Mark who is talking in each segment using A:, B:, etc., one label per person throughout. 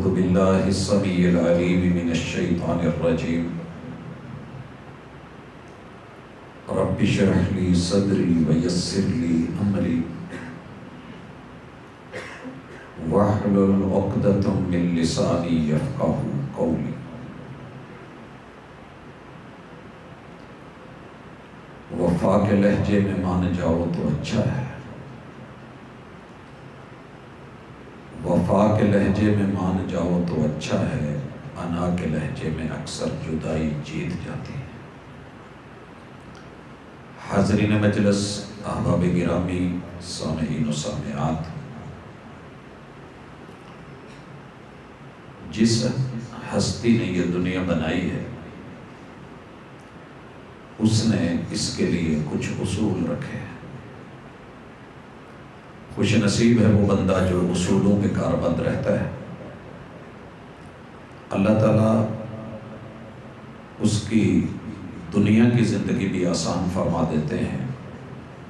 A: أعوذ بالله السميع العليم من الشيطان الرجيم رب اشرح لي صدري ويسر لي أمري واحلل عقدة من لساني يفقهوا قولي وفا کے لہجے میں مان جاؤ تو اچھا ہے، وفا کے لہجے میں مان جاؤ تو اچھا ہے، انا کے لہجے میں اکثر جدائی جیت جاتی ہے۔ حاضرین مجلس، احباب گرامی، سامعین و سامعات، جس ہستی نے یہ دنیا بنائی ہے اس نے اس کے لیے کچھ اصول رکھے ہیں۔ خوش نصیب ہے وہ بندہ جو اصولوں کے کاربند رہتا ہے۔ اللہ تعالیٰ اس کی دنیا کی زندگی بھی آسان فرما دیتے ہیں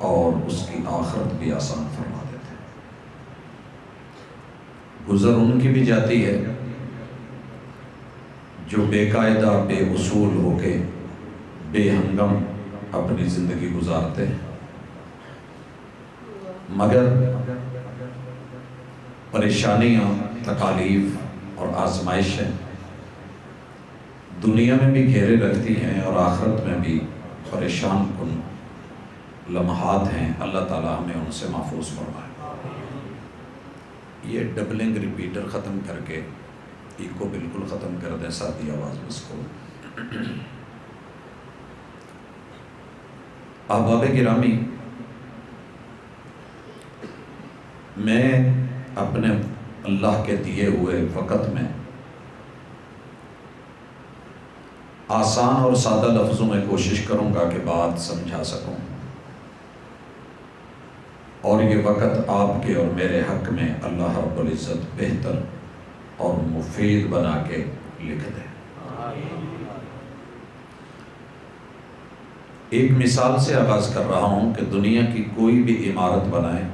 A: اور اس کی آخرت بھی آسان فرما دیتے ہیں۔ گزر ان کی بھی جاتی ہے جو بے قاعدہ، بے اصول ہو کے بے ہنگم اپنی زندگی گزارتے ہیں، مگر پریشانیاں، تکالیف اور آزمائشیں دنیا میں بھی گھیرے رکھتی ہیں اور آخرت میں بھی پریشان کن لمحات ہیں۔ اللہ تعالیٰ ہمیں ان سے محفوظ فرمائے۔ یہ ڈبلنگ ریپیٹر ختم کر کے ایکو بالکل ختم کر دیں، ساتھی آواز میں اس کو۔ احباب گرامی، میں اپنے اللہ کے دیے ہوئے وقت میں آسان اور سادہ لفظوں میں کوشش کروں گا کہ بات سمجھا سکوں، اور یہ وقت آپ کے اور میرے حق میں اللہ رب العزت بہتر اور مفید بنا کے لکھ دے۔ ایک مثال سے آغاز کر رہا ہوں کہ دنیا کی کوئی بھی عمارت بنائیں،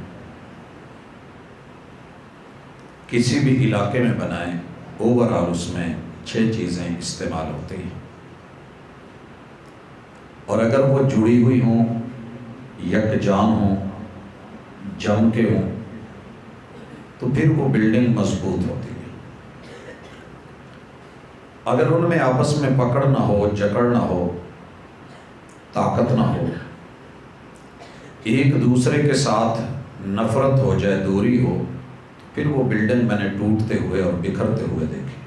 A: کسی بھی علاقے میں بنائیں، اوورآل اس میں 6 چیزیں استعمال ہوتی ہیں، اور اگر وہ جڑی ہوئی ہوں، یکجان ہوں، جم کے ہوں، تو پھر وہ بلڈنگ مضبوط ہوتی ہے۔ اگر ان میں آپس میں پکڑ نہ ہو، جکڑ نہ ہو، طاقت نہ ہو، ایک دوسرے کے ساتھ نفرت ہو جائے، دوری ہو، پھر وہ بلڈنگ میں نے ٹوٹتے ہوئے اور بکھرتے ہوئے دیکھی۔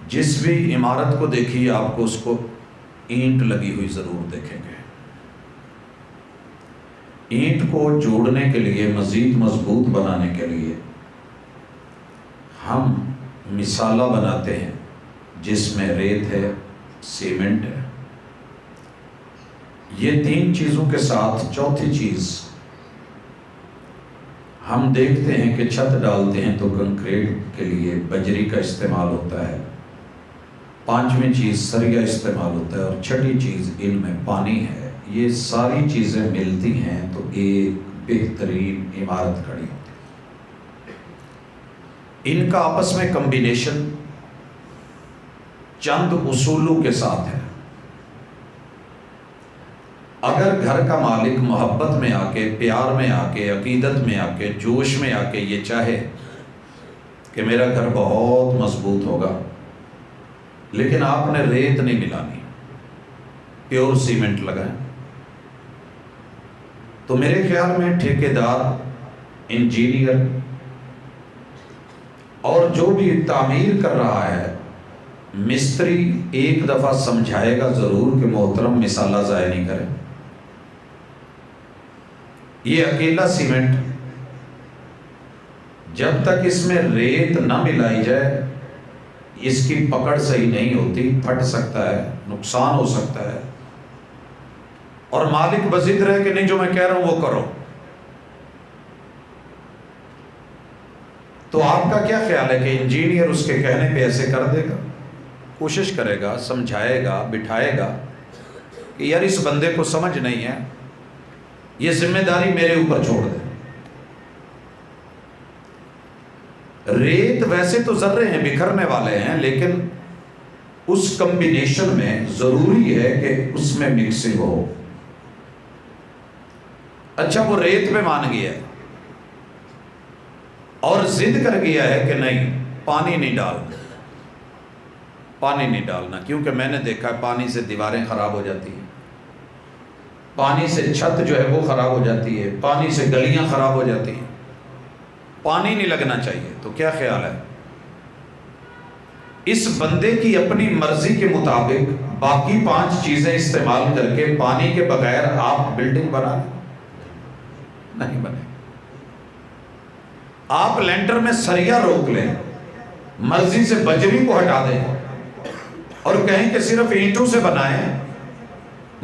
A: جس بھی عمارت کو دیکھیے آپ کو اس کو اینٹ لگی ہوئی ضرور دیکھیں گے۔ اینٹ کو جوڑنے کے لیے، مزید مضبوط بنانے کے لیے ہم مسالہ بناتے ہیں جس میں ریت ہے، سیمنٹ ہے۔ یہ 3 چیزوں کے ساتھ چوتھی چیز ہم دیکھتے ہیں کہ چھت ڈالتے ہیں تو کنکریٹ کے لیے بجری کا استعمال ہوتا ہے، 5ویں چیز سریا استعمال ہوتا ہے، اور 6ٹھی چیز ان میں پانی ہے۔ یہ ساری چیزیں ملتی ہیں تو ایک بہترین عمارت کھڑی ہوتی ہے۔ ان کا آپس میں کمبینیشن چند اصولوں کے ساتھ ہے۔ اگر گھر کا مالک محبت میں آ کے، پیار میں آ کے، عقیدت میں آ کے، جوش میں آ کے یہ چاہے کہ میرا گھر بہت مضبوط ہوگا، لیکن آپ نے ریت نہیں ملانی، پیور سیمنٹ لگائیں، تو میرے خیال میں ٹھیکیدار، انجینئر اور جو بھی تعمیر کر رہا ہے، مستری ایک دفعہ سمجھائے گا ضرور کہ محترم مسالہ ضائع نہیں کرے۔ یہ اکیلا سیمنٹ جب تک اس میں ریت نہ ملائی جائے، اس کی پکڑ صحیح نہیں ہوتی، پھٹ سکتا ہے، نقصان ہو سکتا ہے، اور مالک بضد رہے کہ نہیں جو میں کہہ رہا ہوں وہ کرو۔ تو آپ کا کیا خیال ہے کہ انجینئر اس کے کہنے پہ ایسے کر دے گا؟ کوشش کرے گا، سمجھائے گا، بٹھائے گا کہ یار اس بندے کو سمجھ نہیں ہے، یہ ذمہ داری میرے اوپر چھوڑ دے۔ ریت ویسے تو ذرے ہیں، بکھرنے والے ہیں، لیکن اس کمبینیشن میں ضروری ہے کہ اس میں مکسنگ ہو۔ اچھا وہ ریت پہ مان گیا ہے اور ضد کر گیا ہے کہ نہیں پانی نہیں ڈالنا، پانی نہیں ڈالنا، کیونکہ میں نے دیکھا ہے پانی سے دیواریں خراب ہو جاتی ہیں، پانی سے چھت جو ہے وہ خراب ہو جاتی ہے، پانی سے گلیاں خراب ہو جاتی ہیں، پانی نہیں لگنا چاہیے۔ تو کیا خیال ہے اس بندے کی اپنی مرضی کے مطابق باقی 5 چیزیں استعمال کر کے پانی کے بغیر آپ بلڈنگ بنا لیں؟ نہیں بنے۔ آپ لینٹر میں سریا روک لیں، مرضی سے بجری کو ہٹا دیں اور کہیں کہ صرف اینٹوں سے بنائیں،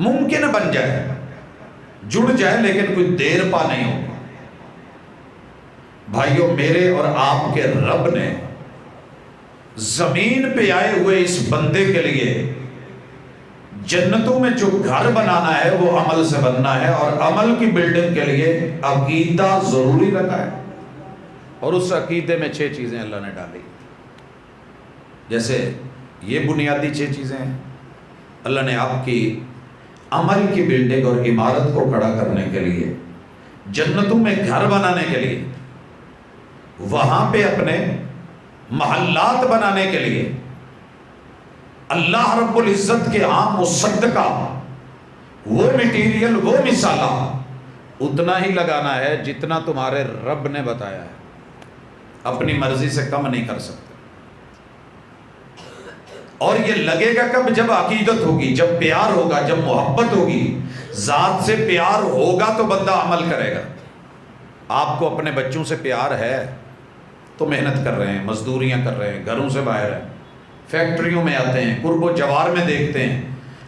A: ممکن بن جائے، جڑ جائے، لیکن کوئی دیر پا نہیں ہوگا۔ بھائیوں، میرے اور آپ کے رب نے زمین پہ آئے ہوئے اس بندے کے لیے جنتوں میں جو گھر بنانا ہے وہ عمل سے بننا ہے، اور عمل کی بلڈنگ کے لیے عقیدہ ضروری رکھا ہے، اور اس عقیدے میں 6 چیزیں اللہ نے ڈالی۔ جیسے یہ بنیادی 6 چیزیں ہیں، اللہ نے آپ کی عمل کی بلڈنگ اور عمارت کو کھڑا کرنے کے لیے، جنتوں میں گھر بنانے کے لیے، وہاں پہ اپنے محلات بنانے کے لیے اللہ رب العزت کے عام مصدقہ وہ مٹیریل، وہ مثالہ اتنا ہی لگانا ہے جتنا تمہارے رب نے بتایا ہے، اپنی مرضی سے کم نہیں کر سکتے۔ اور یہ لگے گا کب؟ جب عقیدت ہوگی، جب پیار ہوگا، جب محبت ہوگی، ذات سے پیار ہوگا تو بندہ عمل کرے گا۔ آپ کو اپنے بچوں سے پیار ہے تو محنت کر رہے ہیں، مزدوریاں کر رہے ہیں، گھروں سے باہر ہیں، فیکٹریوں میں آتے ہیں، قرب و جوار میں دیکھتے ہیں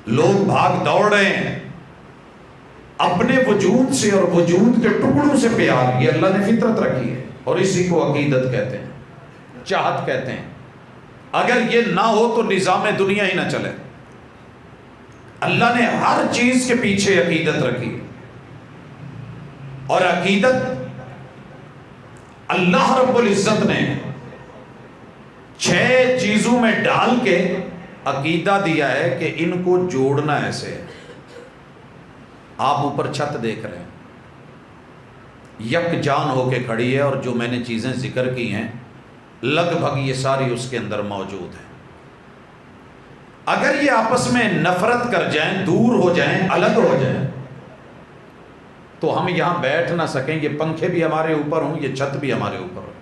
A: لوگ بھاگ دوڑ رہے ہیں، اپنے وجود سے اور وجود کے ٹکڑوں سے پیار، یہ اللہ نے فطرت رکھی ہے، اور اسی کو عقیدت کہتے ہیں، چاہت کہتے ہیں۔ اگر یہ نہ ہو تو نظام دنیا ہی نہ چلے۔ اللہ نے ہر چیز کے پیچھے عقیدت رکھی، اور عقیدت اللہ رب العزت نے 6 چیزوں میں ڈال کے عقیدہ دیا ہے کہ ان کو جوڑنا ایسے ہے۔ آپ اوپر چھت دیکھ رہے ہیں، یک جان ہو کے کھڑی ہے، اور جو میں نے چیزیں ذکر کی ہیں لگ بھگ یہ ساری اس کے اندر موجود ہیں۔ اگر یہ آپس میں نفرت کر جائیں، دور ہو جائیں، الگ ہو جائیں، تو ہم یہاں بیٹھ نہ سکیں، یہ پنکھے بھی ہمارے اوپر ہوں، یہ چھت بھی ہمارے اوپر ہو۔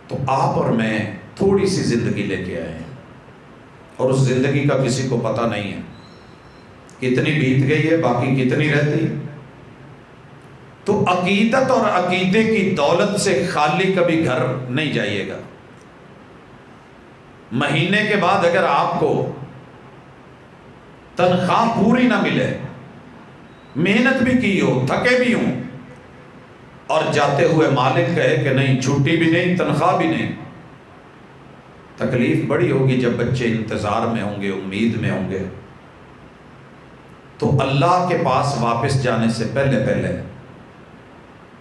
A: تو آپ اور میں تھوڑی سی زندگی لے کے آئے ہیں، اور اس زندگی کا کسی کو پتہ نہیں ہے کتنی بیت گئی ہے، باقی کتنی رہتی ہے۔ تو عقیدت اور عقیدے کی دولت سے خالی کبھی گھر نہیں جائیے گا۔ مہینے کے بعد اگر آپ کو تنخواہ پوری نہ ملے، محنت بھی کی ہو، تھکے بھی ہوں، اور جاتے ہوئے مالک کہے کہ نہیں چھٹی بھی نہیں، تنخواہ بھی نہیں، تکلیف بڑی ہوگی جب بچے انتظار میں ہوں گے، امید میں ہوں گے۔ تو اللہ کے پاس واپس جانے سے پہلے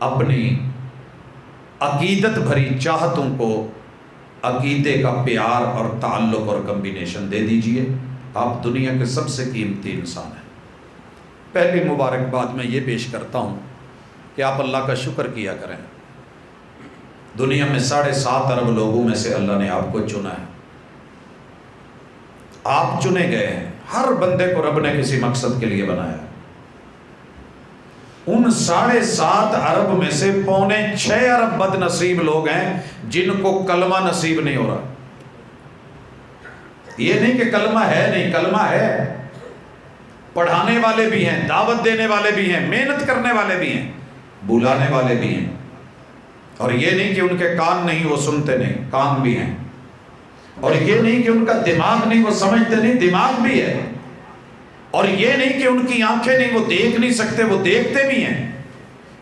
A: اپنی عقیدت بھری چاہتوں کو عقیدے کا پیار اور تعلق اور کمبینیشن دے دیجئے، آپ دنیا کے سب سے قیمتی انسان ہیں۔ پہلی مبارکباد میں یہ پیش کرتا ہوں کہ آپ اللہ کا شکر کیا کریں۔ دنیا میں 7.5 ارب لوگوں میں سے اللہ نے آپ کو چنا ہے، آپ چنے گئے ہیں۔ ہر بندے کو رب نے کسی مقصد کے لیے بنایا ہے۔ ان 7.5 ارب میں سے 6.25 ارب بد نصیب لوگ ہیں جن کو کلمہ نصیب نہیں ہو رہا۔ یہ نہیں کہ کلمہ ہے نہیں، کلمہ ہے، پڑھانے والے بھی ہیں، دعوت دینے والے بھی ہیں، محنت کرنے والے بھی ہیں، بلانے والے بھی ہیں، اور یہ نہیں کہ ان کے کان نہیں، وہ سنتے نہیں، کان بھی ہیں، اور یہ نہیں کہ ان کا دماغ نہیں، وہ سمجھتے نہیں، دماغ بھی ہے، اور یہ نہیں کہ ان کی آنکھیں نہیں، وہ دیکھ نہیں سکتے، وہ دیکھتے بھی ہیں،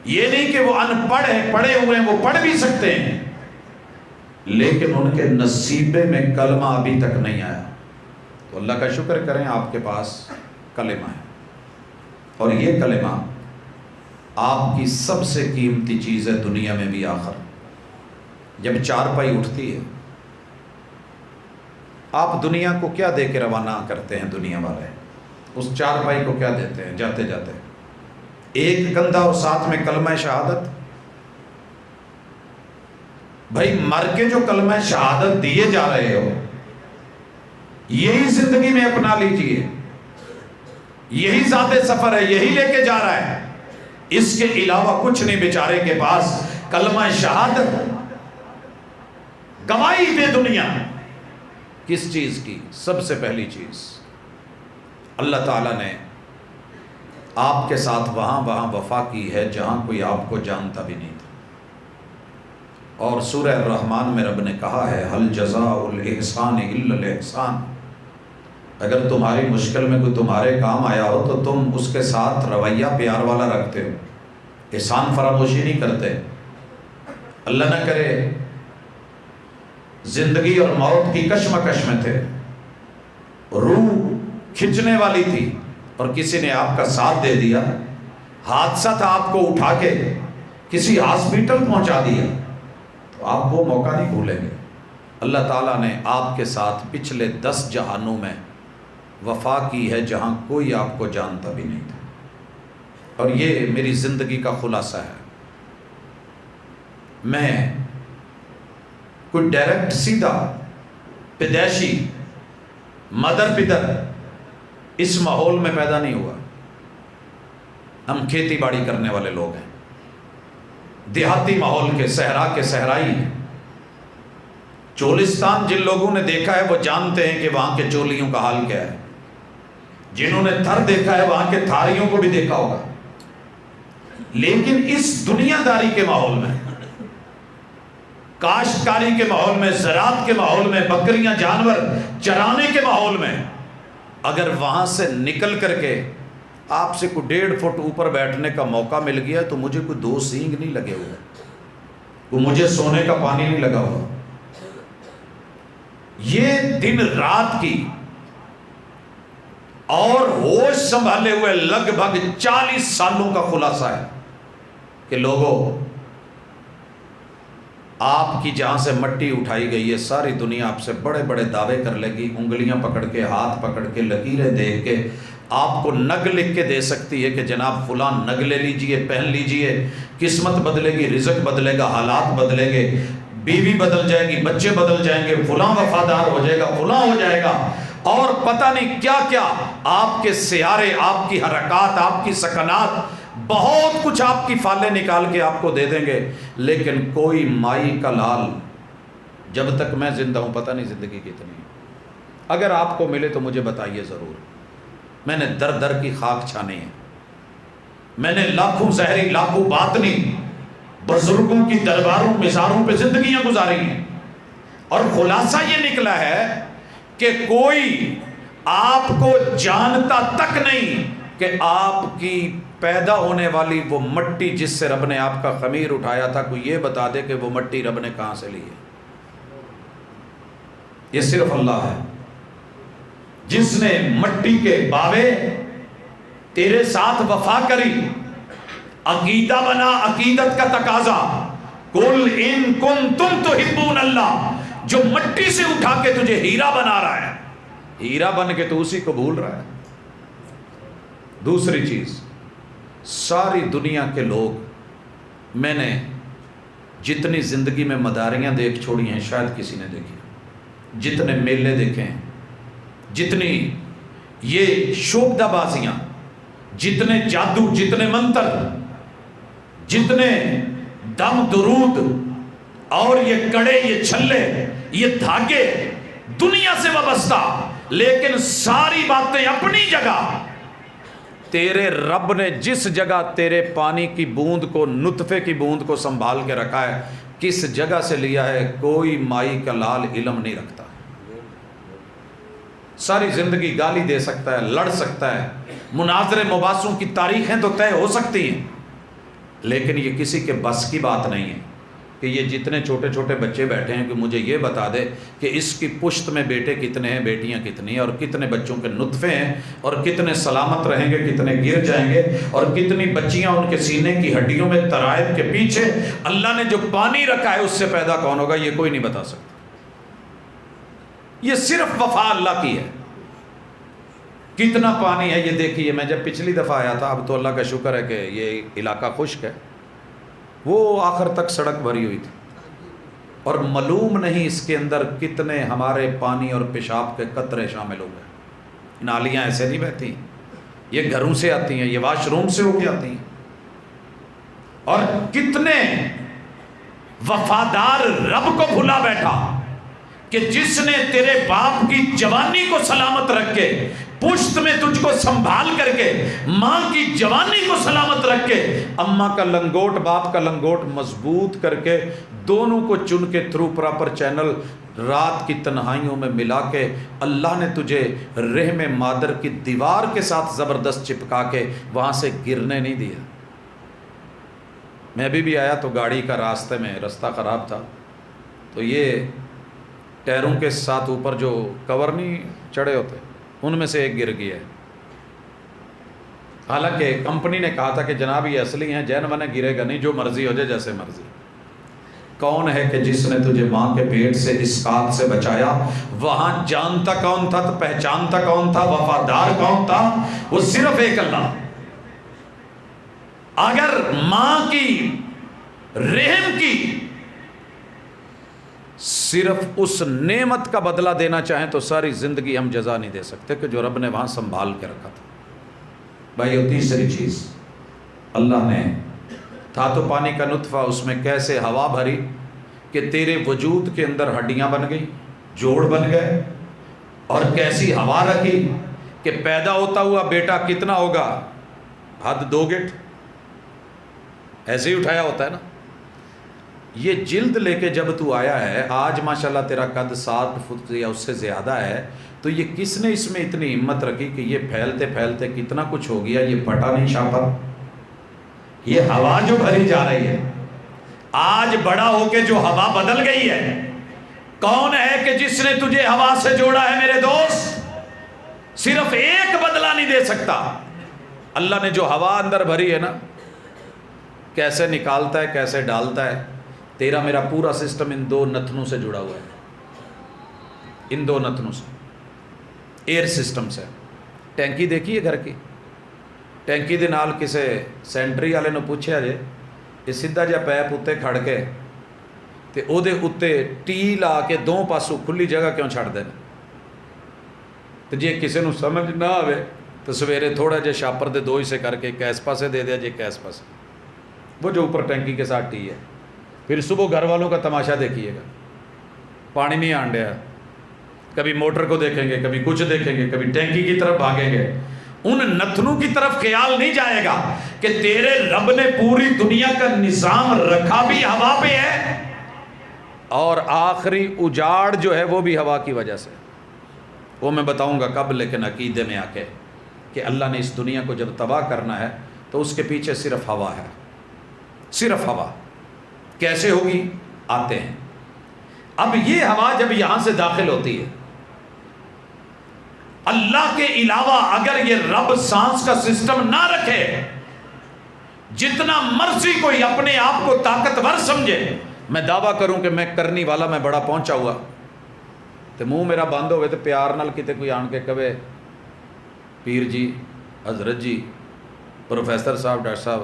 A: یہ نہیں کہ وہ ان پڑھ ہیں، پڑھے ہوئے ہیں، وہ پڑھ بھی سکتے ہیں، لیکن ان کے نصیبے میں کلمہ ابھی تک نہیں آیا۔ تو اللہ کا شکر کریں آپ کے پاس کلمہ ہے، اور یہ کلمہ آپ کی سب سے قیمتی چیز ہے دنیا میں بھی آخر۔ جب چارپائی اٹھتی ہے، آپ دنیا کو کیا دے کے روانہ کرتے ہیں؟ دنیا والے اس چارپائی کو کیا دیتے ہیں جاتے جاتے؟ ایک کندھا اور ساتھ میں کلمہ شہادت۔ بھائی مر کے جو کلمہ شہادت دیے جا رہے ہو، یہی زندگی میں اپنا لیجئے، یہی ذات سفر ہے، یہی لے کے جا رہا ہے، اس کے علاوہ کچھ نہیں بیچارے کے پاس۔ کلمہ شہادت گواہی دے دنیا کس چیز کی؟ سب سے پہلی چیز اللہ تعالیٰ نے آپ کے ساتھ وہاں وفا کی ہے جہاں کوئی آپ کو جانتا بھی نہیں تھا۔ اور سورہ الرحمن میں رب نے کہا ہے حل جزاء الاحسان الا الاحسان، اگر تمہاری مشکل میں کوئی تمہارے کام آیا ہو تو تم اس کے ساتھ رویہ پیار والا رکھتے ہو، احسان فراموشی نہیں کرتے۔ اللہ نہ کرے زندگی اور موت کی کشمکش میں تھے، روح کھنچنے والی تھی اور کسی نے آپ کا ساتھ دے دیا، حادثہ تھا، آپ کو اٹھا کے کسی ہاسپیٹل پہنچا دیا، تو آپ وہ موقع نہیں بھولیں گے۔ اللہ تعالیٰ نے آپ کے ساتھ پچھلے 10 جہانوں میں وفا کی ہے جہاں کوئی آپ کو جانتا بھی نہیں تھا، اور یہ میری زندگی کا خلاصہ ہے۔ میں کوئی ڈائریکٹ سیدھا پیدائشی مدر پدر اس ماحول میں پیدا نہیں ہوا۔ ہم کھیتی باڑی کرنے والے لوگ ہیں، دیہاتی ماحول کے، صحرا کے صحرائی ہیں۔ چولستان جن لوگوں نے دیکھا ہے وہ جانتے ہیں کہ وہاں کے چولیوں کا حال کیا ہے، جنہوں نے تھر دیکھا ہے وہاں کے تھاریوں کو بھی دیکھا ہوگا۔ لیکن اس دنیا داری کے ماحول میں، کاشتکاری کے ماحول میں، زراعت کے ماحول میں، بکریاں جانور چرانے کے ماحول میں، اگر وہاں سے نکل کر کے آپ سے کوئی 1.5 فٹ اوپر بیٹھنے کا موقع مل گیا تو مجھے کوئی 2 سینگ نہیں لگے ہوئے، کوئی مجھے سونے کا پانی نہیں لگا ہوا۔ یہ دن رات کی اور ہوش سنبھالے ہوئے لگ بھگ 40 سالوں کا خلاصہ ہے کہ لوگوں، آپ کی جہاں سے مٹی اٹھائی گئی ہے ساری دنیا آپ سے بڑے بڑے دعوے کر لے گی، انگلیاں پکڑ کے، ہاتھ پکڑ کے، لکیریں دیکھ کے آپ کو نگ لکھ کے دے سکتی ہے کہ جناب فلاں نگ لے لیجئے، پہن لیجئے، قسمت بدلے گی، رزق بدلے گا، حالات بدلیں گے، بیوی بدل جائے گی، بچے بدل جائیں گے، فلاں وفادار ہو جائے گا، فلاں ہو جائے گا، اور پتہ نہیں کیا کیا آپ کے سیارے، آپ کی حرکات، آپ کی سکنات، بہت کچھ آپ کی فالیں نکال کے آپ کو دے دیں گے، لیکن کوئی مائی کا لال جب تک میں زندہ ہوں پتہ نہیں زندگی کتنی ہے۔ اگر آپ کو ملے تو مجھے بتائیے ضرور۔ میں نے در در کی خاک چھانی ہے، میں نے لاکھوں ظاہری لاکھوں باطنی بزرگوں کی درباروں مزاروں پہ زندگیاں گزاری ہیں، اور خلاصہ یہ نکلا ہے کہ کوئی آپ کو جانتا تک نہیں کہ آپ کی پیدا ہونے والی وہ مٹی جس سے رب نے آپ کا خمیر اٹھایا تھا، کوئی یہ بتا دے کہ وہ مٹی رب نے کہاں سے لی ہے۔ یہ صرف اللہ ہے جس نے مٹی کے باوے تیرے ساتھ وفا کری، عقیدہ بنا، عقیدت کا تقاضا، قل ان کنتم تحبون اللہ، جو مٹی سے اٹھا کے تجھے ہیرا بنا رہا ہے، ہیرا بن کے تو اسی کو بھول رہا ہے۔ دوسری چیز، ساری دنیا کے لوگ، میں نے جتنی زندگی میں مداریاں دیکھ چھوڑی ہیں شاید کسی نے دیکھی، جتنے میلے دیکھے ہیں، جتنی یہ شوبدہ بازیاں، جتنے جادو، جتنے منتر، جتنے دم درود اور یہ کڑے، یہ چھلے، یہ دھاگے دنیا سے وابستہ، لیکن ساری باتیں اپنی جگہ۔ تیرے رب نے جس جگہ تیرے پانی کی بوند کو، نطفے کی بوند کو سنبھال کے رکھا ہے، کس جگہ سے لیا ہے کوئی مائی کا لال علم نہیں رکھتا۔ ساری زندگی گالی دے سکتا ہے، لڑ سکتا ہے، مناظرے مباحثوں کی تاریخیں تو طے ہو سکتی ہیں، لیکن یہ کسی کے بس کی بات نہیں ہے کہ یہ جتنے چھوٹے چھوٹے بچے بیٹھے ہیں کہ مجھے یہ بتا دے کہ اس کی پشت میں بیٹے کتنے ہیں، بیٹیاں کتنی ہیں، اور کتنے بچوں کے نطفے ہیں، اور کتنے سلامت رہیں گے، کتنے گر جائیں گے، اور کتنی بچیاں ان کے سینے کی ہڈیوں میں ترائب کے پیچھے اللہ نے جو پانی رکھا ہے اس سے پیدا کون ہوگا، یہ کوئی نہیں بتا سکتا۔ یہ صرف وفا اللہ کی ہے۔ کتنا پانی ہے یہ دیکھیے، میں جب پچھلی دفعہ آیا تھا، اب تو اللہ کا شکر ہے کہ یہ علاقہ خشک ہے، وہ آخر تک سڑک بھری ہوئی تھی، اور معلوم نہیں اس کے اندر کتنے ہمارے پانی اور پیشاب کے قطرے شامل ہو گئے۔ نالیاں ایسے نہیں بہتی، یہ گھروں سے آتی ہیں، یہ واش روم سے ہو کے آتی ہیں۔ اور کتنے وفادار رب کو بھلا بیٹھا کہ جس نے تیرے باپ کی جوانی کو سلامت رکھ کے، پشت میں تجھ کو سنبھال کر کے، ماں کی جوانی کو سلامت رکھ کے، اماں کا لنگوٹ باپ کا لنگوٹ مضبوط کر کے، دونوں کو چن کے تھرو پراپر چینل رات کی تنہائیوں میں ملا کے، اللہ نے تجھے رحم مادر کی دیوار کے ساتھ زبردست چپکا کے وہاں سے گرنے نہیں دیا۔ میں بھی آیا تو گاڑی کا راستے میں راستہ خراب تھا، تو یہ ٹائروں کے ساتھ اوپر جو کور نہیں چڑھے ہوتے ان میں سے ایک گر گیا ہے۔ حالانکہ کمپنی نے کہا تھا کہ جناب یہ اصلی ہیں، جین من گرے گا نہیں، جو مرضی ہو جائے جیسے مرضی۔ کون ہے کہ جس نے تجھے ماں کے پیٹ سے اسقاط سے بچایا؟ وہاں جانتا کون تھا تو پہچانتا کون تھا، وفادار کون تھا؟ وہ صرف ایک اللہ۔ اگر ماں کی رحم کی صرف اس نعمت کا بدلہ دینا چاہیں تو ساری زندگی ہم جزا نہیں دے سکتے کہ جو رب نے وہاں سنبھال کے رکھا تھا۔ بھائی اور تیسری چیز، اللہ نے تھا تو پانی کا نطفہ، اس میں کیسے ہوا بھری کہ تیرے وجود کے اندر ہڈیاں بن گئی، جوڑ بن گئے، اور کیسی ہوا رکھی کہ پیدا ہوتا ہوا بیٹا کتنا ہوگا، حد 2 گٹ، ایسے ہی اٹھایا ہوتا ہے نا۔ یہ جلد لے کے جب تو آیا ہے، آج ماشاءاللہ تیرا قد 7 فٹ یا اس سے زیادہ ہے، تو یہ کس نے اس میں اتنی ہمت رکھی کہ یہ پھیلتے پھیلتے کتنا کچھ ہو گیا، یہ پھٹا نہیں چھاپا؟ یہ ہوا جو بھری جا رہی ہے، آج بڑا ہو کے جو ہوا بدل گئی ہے، کون ہے کہ جس نے تجھے ہوا سے جوڑا ہے میرے دوست؟ صرف ایک بدلہ نہیں دے سکتا۔ اللہ نے جو ہوا اندر بھری ہے نا، کیسے نکالتا ہے، کیسے ڈالتا ہے۔ تیرا میرا پورا سسٹم ان 2 نتنوں سے جڑا ہوا ہے، ان 2 نتنوں سے، ایئر سسٹم سے۔ ٹینکی دیکھیے گھر کی، ٹینکی دے نال کسے سینٹری والے نے پوچھا جے یہ سیدھا جا پیپ اتنے کھڑ کے تے او دے اتنے ٹی لا کے 2 پاسوں کھلی جگہ کیوں چھڑ دیں؟ تو جے کسے نو سمجھ نہ آوے تو سویرے تھوڑا جے شاپر دے 2 حصے کر کے کیس پاسے دے دیا جے کیس پاسے، وہ جو اوپر ٹینکی کے ساتھ ٹی ہے۔ پھر صبح گھر والوں کا تماشا دیکھیے گا، پانی نہیں آن ڈیا، کبھی موٹر کو دیکھیں گے، کبھی کچھ دیکھیں گے، کبھی ٹینکی کی طرف بھاگیں گے۔ ان نتنوں کی طرف خیال نہیں جائے گا کہ تیرے رب نے پوری دنیا کا نظام رکھا بھی ہوا پہ ہے، اور آخری اجاڑ جو ہے وہ بھی ہوا کی وجہ سے۔ وہ میں بتاؤں گا کب، لیکن عقیدے میں آ کے کہ اللہ نے اس دنیا کو جب تباہ کرنا ہے تو اس کے پیچھے صرف ہوا ہے، صرف ہوا۔ کیسے ہوگی؟ آتے ہیں۔ اب یہ ہوا جب یہاں سے داخل ہوتی ہے، اللہ کے علاوہ اگر یہ رب سانس کا سسٹم نہ رکھے، جتنا مرضی کوئی اپنے آپ کو طاقتور سمجھے، میں دعویٰ کروں کہ میں کرنی والا، میں بڑا پہنچا ہوا، تو منہ میرا بند ہوئے تو پیار نال کتے کوئی آن کے کہے پیر جی، حضرت جی، پروفیسر صاحب، ڈاکٹر صاحب،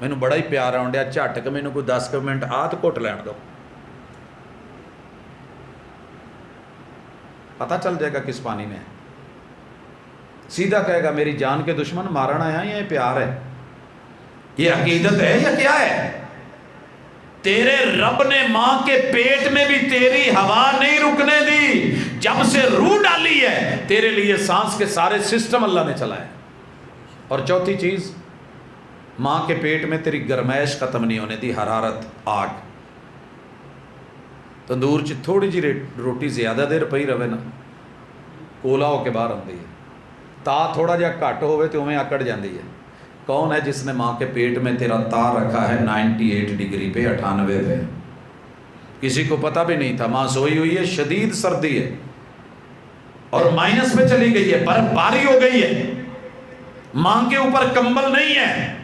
A: مینو بڑا ہی پیار آن ڈیا، جھٹ کے مینو کوئی 10 منٹ آت گھٹ لین دو، پتہ چل جائے گا کس پانی میں ہے۔ سیدھا کہے گا میری جان کے دشمن مارنا آیا یا یہ پیار ہے، یہ عقیدت ہے یا کیا ہے؟ تیرے رب نے ماں کے پیٹ میں بھی تیری ہوا نہیں رکنے دی، جب سے روح ڈالی ہے تیرے لیے سانس کے سارے سسٹم اللہ نے چلائے۔ اور چوتھی چیز، ماں کے پیٹ میں تیری گرمائش ختم نہیں ہونے دی، حرارت، آگ۔ تندور چ تھوڑی جی روٹی زیادہ دیر پئی رہے نا، کولا ہو کے باہر آتی ہے، تا تھوڑا جہا گھٹ ہوئے تو اویں آکڑ جاندی ہے۔ کون ہے جس نے ماں کے پیٹ میں تیرا تا رکھا ہے 98 ڈگری پہ، 98 پہ؟ کسی کو پتہ بھی نہیں تھا، ماں سوئی ہوئی ہے، شدید سردی ہے اور مائنس پہ چلی گئی ہے، برف باری ہو گئی ہے، ماں کے اوپر کمبل نہیں ہے،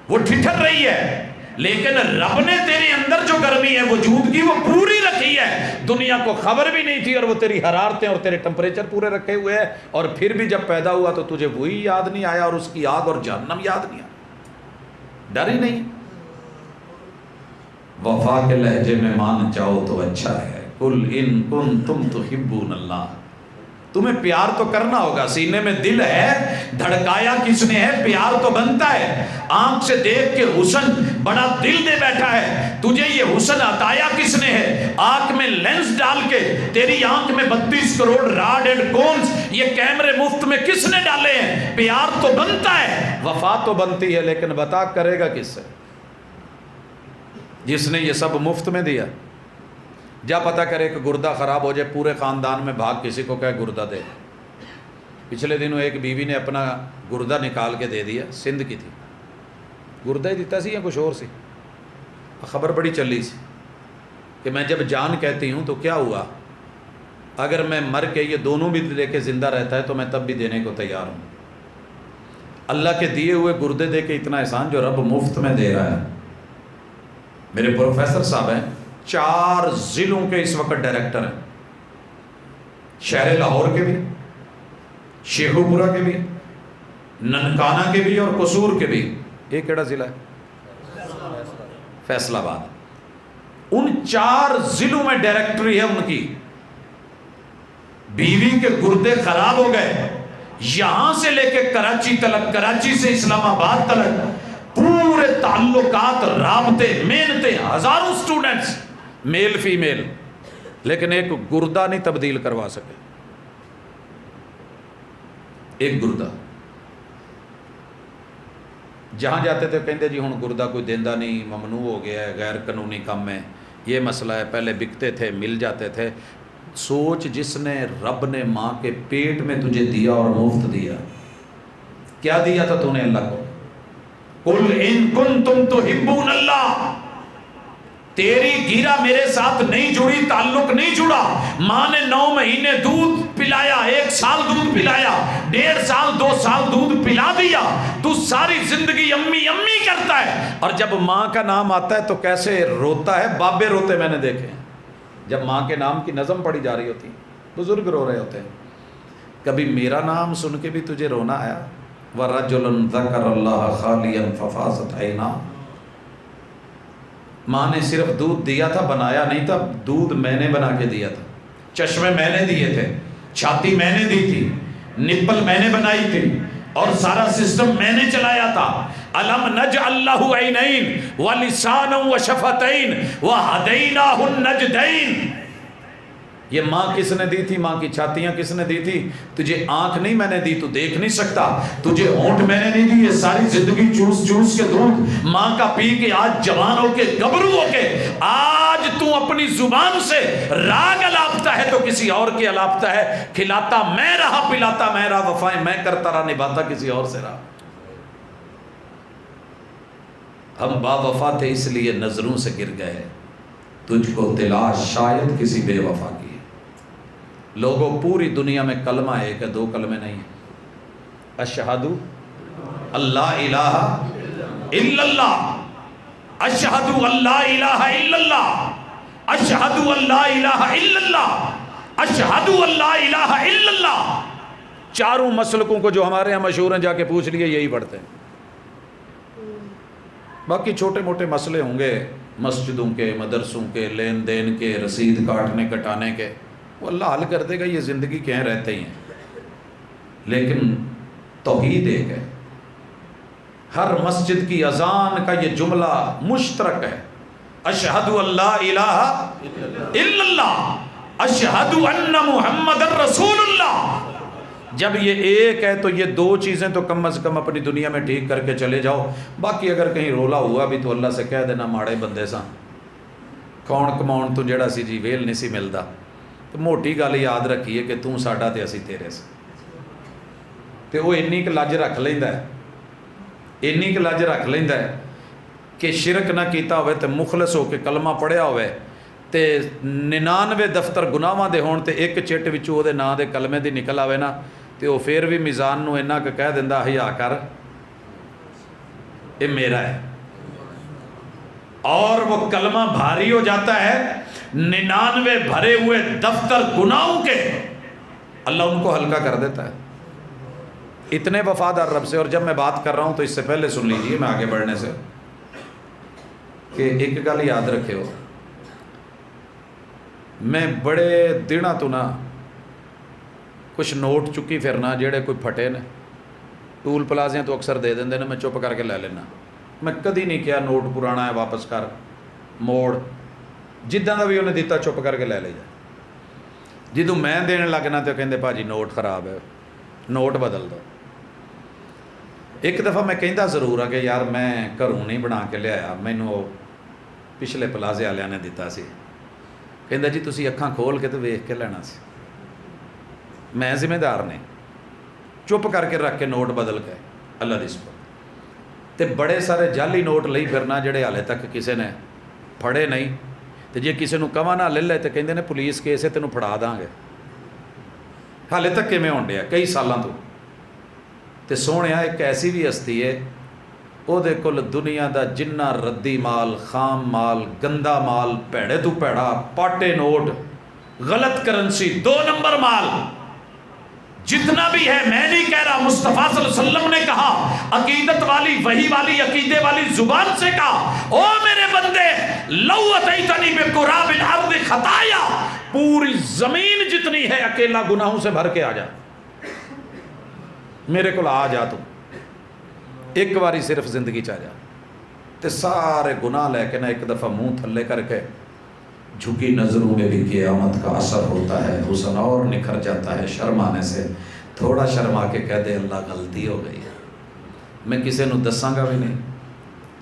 A: وہ ٹھٹر رہی ہے، لیکن رب نے تیرے اندر جو گرمی ہے وجود کی وہ پوری رکھی ہے، دنیا کو خبر بھی نہیں تھی اور وہ تیری حرارتیں اور تیرے ٹمپریچر پورے رکھے ہوئے ہیں، اور پھر بھی جب پیدا ہوا تو تجھے وہی یاد نہیں آیا اور اس کی آگ اور جہنم یاد نہیں آیا، ڈر ہی نہیں۔ وفا کے لہجے میں مان جاؤ تو اچھا ہے، قل ان کنتم تحبون اللہ، تمہیں پیار تو کرنا ہوگا، سینے میں دل ہے، دھڑکایا کس نے ہے، پیار تو بنتا ہے، آنکھ سے دیکھ کے حسن بڑا دل دے بیٹھا ہے، تجھے یہ حسن عطایا کس نے ہے، آنکھ میں لینس ڈال کے تیری آنکھ میں 32 کروڑ راڈ اینڈ کونز یہ کیمرے مفت میں کس نے ڈالے ہیں، پیار تو بنتا ہے، وفا تو بنتی ہے، لیکن بتا کرے گا کس سے، جس نے یہ سب مفت میں دیا۔ جا پتہ کرے کہ گردہ خراب ہو جائے، پورے خاندان میں بھاگ کسی کو کہے گردہ دے۔ پچھلے دنوں ایک بیوی نے اپنا گردہ نکال کے دے دیا، سندھ کی تھی، گردہ ہی دیتا سی یا کچھ اور سی، خبر بڑی چلی سی کہ میں جب جان کہتی ہوں تو کیا ہوا، اگر میں مر کے یہ دونوں بھی لے کے زندہ رہتا ہے تو میں تب بھی دینے کو تیار ہوں۔ اللہ کے دیے ہوئے گردے دے کے اتنا احسان جو رب مفت میں دے رہا ہے۔ میرے پروفیسر صاحب ہیں، 4 ضلعوں کے اس وقت ڈائریکٹر ہیں، شہر لاہور کے بھی، شیخو پورہ کے بھی، ننکانہ کے بھی اور قصور کے بھی۔ ایک کیڑا ضلع ہے؟ فیصل آباد۔ ان 4 ضلعوں میں ڈائریکٹری ہے ان کی۔ بیوی کے گردے خراب ہو گئے، یہاں سے لے کے کراچی تلک، کراچی سے اسلام آباد تلک پورے تعلقات، رابطے، محنتیں، ہزاروں سٹوڈنٹس، میل فیمیل، لیکن ایک گردہ نہیں تبدیل کروا سکے، ایک گردہ۔ جہاں جاتے تھے کہتے جی ہن گردہ کوئی دیندہ نہیں، ممنوع ہو گیا ہے، غیر قانونی کام ہے، یہ مسئلہ ہے، پہلے بکتے تھے، مل جاتے تھے۔ سوچ، جس نے رب نے ماں کے پیٹ میں تجھے دیا اور مفت دیا، کیا دیا تھا تو نے اللہ کو؟ قل ان کنتم تحبون اللہ، تیری گیرا میرے ساتھ نہیں جڑی، تعلق نہیں جڑا، ماں نے 9 مہینے دودھ پلایا، 1 سال دودھ پلایا، 1.5 سال 2 سال دودھ پلا دیا، تو ساری زندگی امی امی کرتا ہے، اور جب ماں کا نام آتا ہے تو کیسے روتا ہے، بابے روتے میں نے دیکھے ہیں، جب ماں کے نام کی نظم پڑھی جا رہی ہوتی، بزرگ رو رہے ہوتے ہیں۔ کبھی میرا نام سن کے بھی تجھے رونا آیا؟ وَرَجُلٌ ذَكَرَ اللَّهَ خَالِيًا فَفَاضَتْ عَيْنَاهُ، ماں نے صرف دودھ دیا تھا، بنایا نہیں تھا، دودھ میں نے بنا کے دیا تھا، چشمے میں نے دیے تھے، چھاتی میں نے دی تھی، نپل میں نے بنائی تھی، اور سارا سسٹم میں نے چلایا تھا۔ أَلَمْ نَجْعَلْ لَهُ عَيْنَيْنِ وَلِسَانًا وَشَفَتَيْنِ وَهَدَيْنَاهُ النَّجْدَيْنِ، یہ ماں کس نے دی تھی؟ ماں کی چھاتیاں کس نے دی تھی؟ تجھے آنکھ نہیں میں نے دی، تو دیکھ نہیں سکتا، تجھے ہونٹ میں نے نہیں دی، یہ ساری زندگی چوس چوس کے دودھ ماں کا پی کے آج جوان ہو کے گبرو ہو کے آج تو اپنی زبان سے راگ الاپتا ہے تو کسی اور کی الاپتا ہے، کھلاتا میں رہا، پلاتا میں رہا، وفائیں میں کرتا رہا، نبھاتا کسی اور سے رہا۔ ہم با وفا تھے اس لیے نظروں سے گر گئے، تجھ کو تلاش شاید کسی بے وفا کی۔ لوگوں، پوری دنیا میں کلمہ ایک ہے، 2 کلمے نہیں ہیں، اشہدو اللہ الہ الا اللہ، اشہدو اللہ الہ الا اللہ، اشہدو اللہ الہ الا اللہ، اشہدو اللہ الہ الا اللہ۔ 4 مسلکوں کو جو ہمارے یہاں مشہور ہیں، جا کے پوچھ لیے، یہی پڑھتے ہیں۔ باقی چھوٹے موٹے مسئلے ہوں گے مسجدوں کے، مدرسوں کے، لین دین کے، رسید کاٹنے کٹانے کے، وہ اللہ حل کر دے گا، یہ زندگی کہیں رہتے ہی ہیں، لیکن توحید ایک ہے۔ ہر مسجد کی اذان کا یہ جملہ مشترک ہے، اشہد اللہ الہ الا اللہ، اشہد ان محمد رسول اللہ۔ جب یہ ایک ہے تو یہ 2 چیزیں تو کم از کم اپنی دنیا میں ٹھیک کر کے چلے جاؤ۔ باقی اگر کہیں رولا ہوا بھی تو اللہ سے کہہ دینا، ماڑے بندے ساں کون کماؤن تو جڑا سی جی ویل نہیں سی ملتا، تو موٹی گل یاد رکھیے کہ توں ساڈا تے اسی تیرے سے، تے وہ اینی کہ لج رکھ لیندا ہے، اینی کہ لج رکھ لیندا ہے کہ شرک نہ کیتا ہوئے تے مخلص ہو کے کلمہ پڑھیا ہوئے تے 99 دفتر گناہاں دے ہون تے ایک چٹ وچوں او دے نام دے کلمے دی نکل آوے نا تے او پھر بھی میزان نو انہاں کہ کہہ دیندا حیا کر یہ میرا ہے، اور وہ کلمہ بھاری ہو جاتا ہے 99 بھرے ہوئے دفتر گناہوں کے اللہ ان کو ہلکا کر دیتا ہے۔ اتنے وفادار رب سے۔ اور جب میں بات کر رہا ہوں تو اس سے پہلے سن لیجئے میں آگے بڑھنے سے کہ ایک گل یاد رکھے ہو، میں بڑے دنوں تو نہ کچھ نوٹ چکی پھرنا جڑے کوئی پھٹے نے ٹول پلازیاں تو اکثر دے دیندے نے، میں چپ کر کے لے لینا۔ میں کدی نہیں کیا نوٹ پرانا ہے واپس کر موڑ، جداں دا بھی انہیں دیتا چپ کر کے لے لے جا۔ جدوں میں دینے لگنا تو کہندے بھاجی نوٹ خراب ہے، نوٹ بدل دو۔ ایک دفعہ میں کہندا ضرور ہے کہ یار میں گھروں نہیں بنا کے لیا، مینوں پچھلے پلازے والوں نے دیتا سی۔ کہندا جی تسی اکھاں کھول کے تو ویکھ کے لینا سی، میں ذمہ دار نہیں، چپ کر کے رکھ کے نوٹ بدل کے اللہ دی سپرد۔ تے بڑے سارے جعلی نوٹ لئی پھرنا جڑے حالے تک کسی نے پھڑے نہیں، تے جے کسی نوں کہواں نہ لے لے تے کہندے نے پولیس کیس ہے تینوں پھڑا داں گے۔ حالے تک کیویں ہون ڈیا کئی سالاں تو۔ تے سونیا ایک ایسی بھی ہستی ہے او دے کول دنیا دا جنہ ردی مال، خام مال، گندا مال، پیڑے تو پیڑا، پاٹے نوٹ، غلط کرنسی، 2 نمبر مال جتنا بھی ہے، میں نہیں کہہ رہا، مصطفیٰ صلی اللہ علیہ وسلم نے کہا، عقیدت والی وحی والی عقیدے والی زبان سے کہا، او میرے بندے لو اتیتنی بقراب الارض خطایا، پوری زمین جتنی ہے اکیلا گناہوں سے بھر کے آ جا، میرے کو آ جا، تم ایک باری صرف زندگی چاہ جا تے سارے گناہ لے کے نا ایک دفعہ منہ تھلے کر کے جھکی نظروں میں بھی قیامت کا اثر ہوتا ہے، حسن اور نکھر جاتا ہے شرم آنے سے، تھوڑا شرما کے کہہ دے اللہ غلطی ہو گئی ہے۔ میں کسی نو دساں گا بھی نہیں،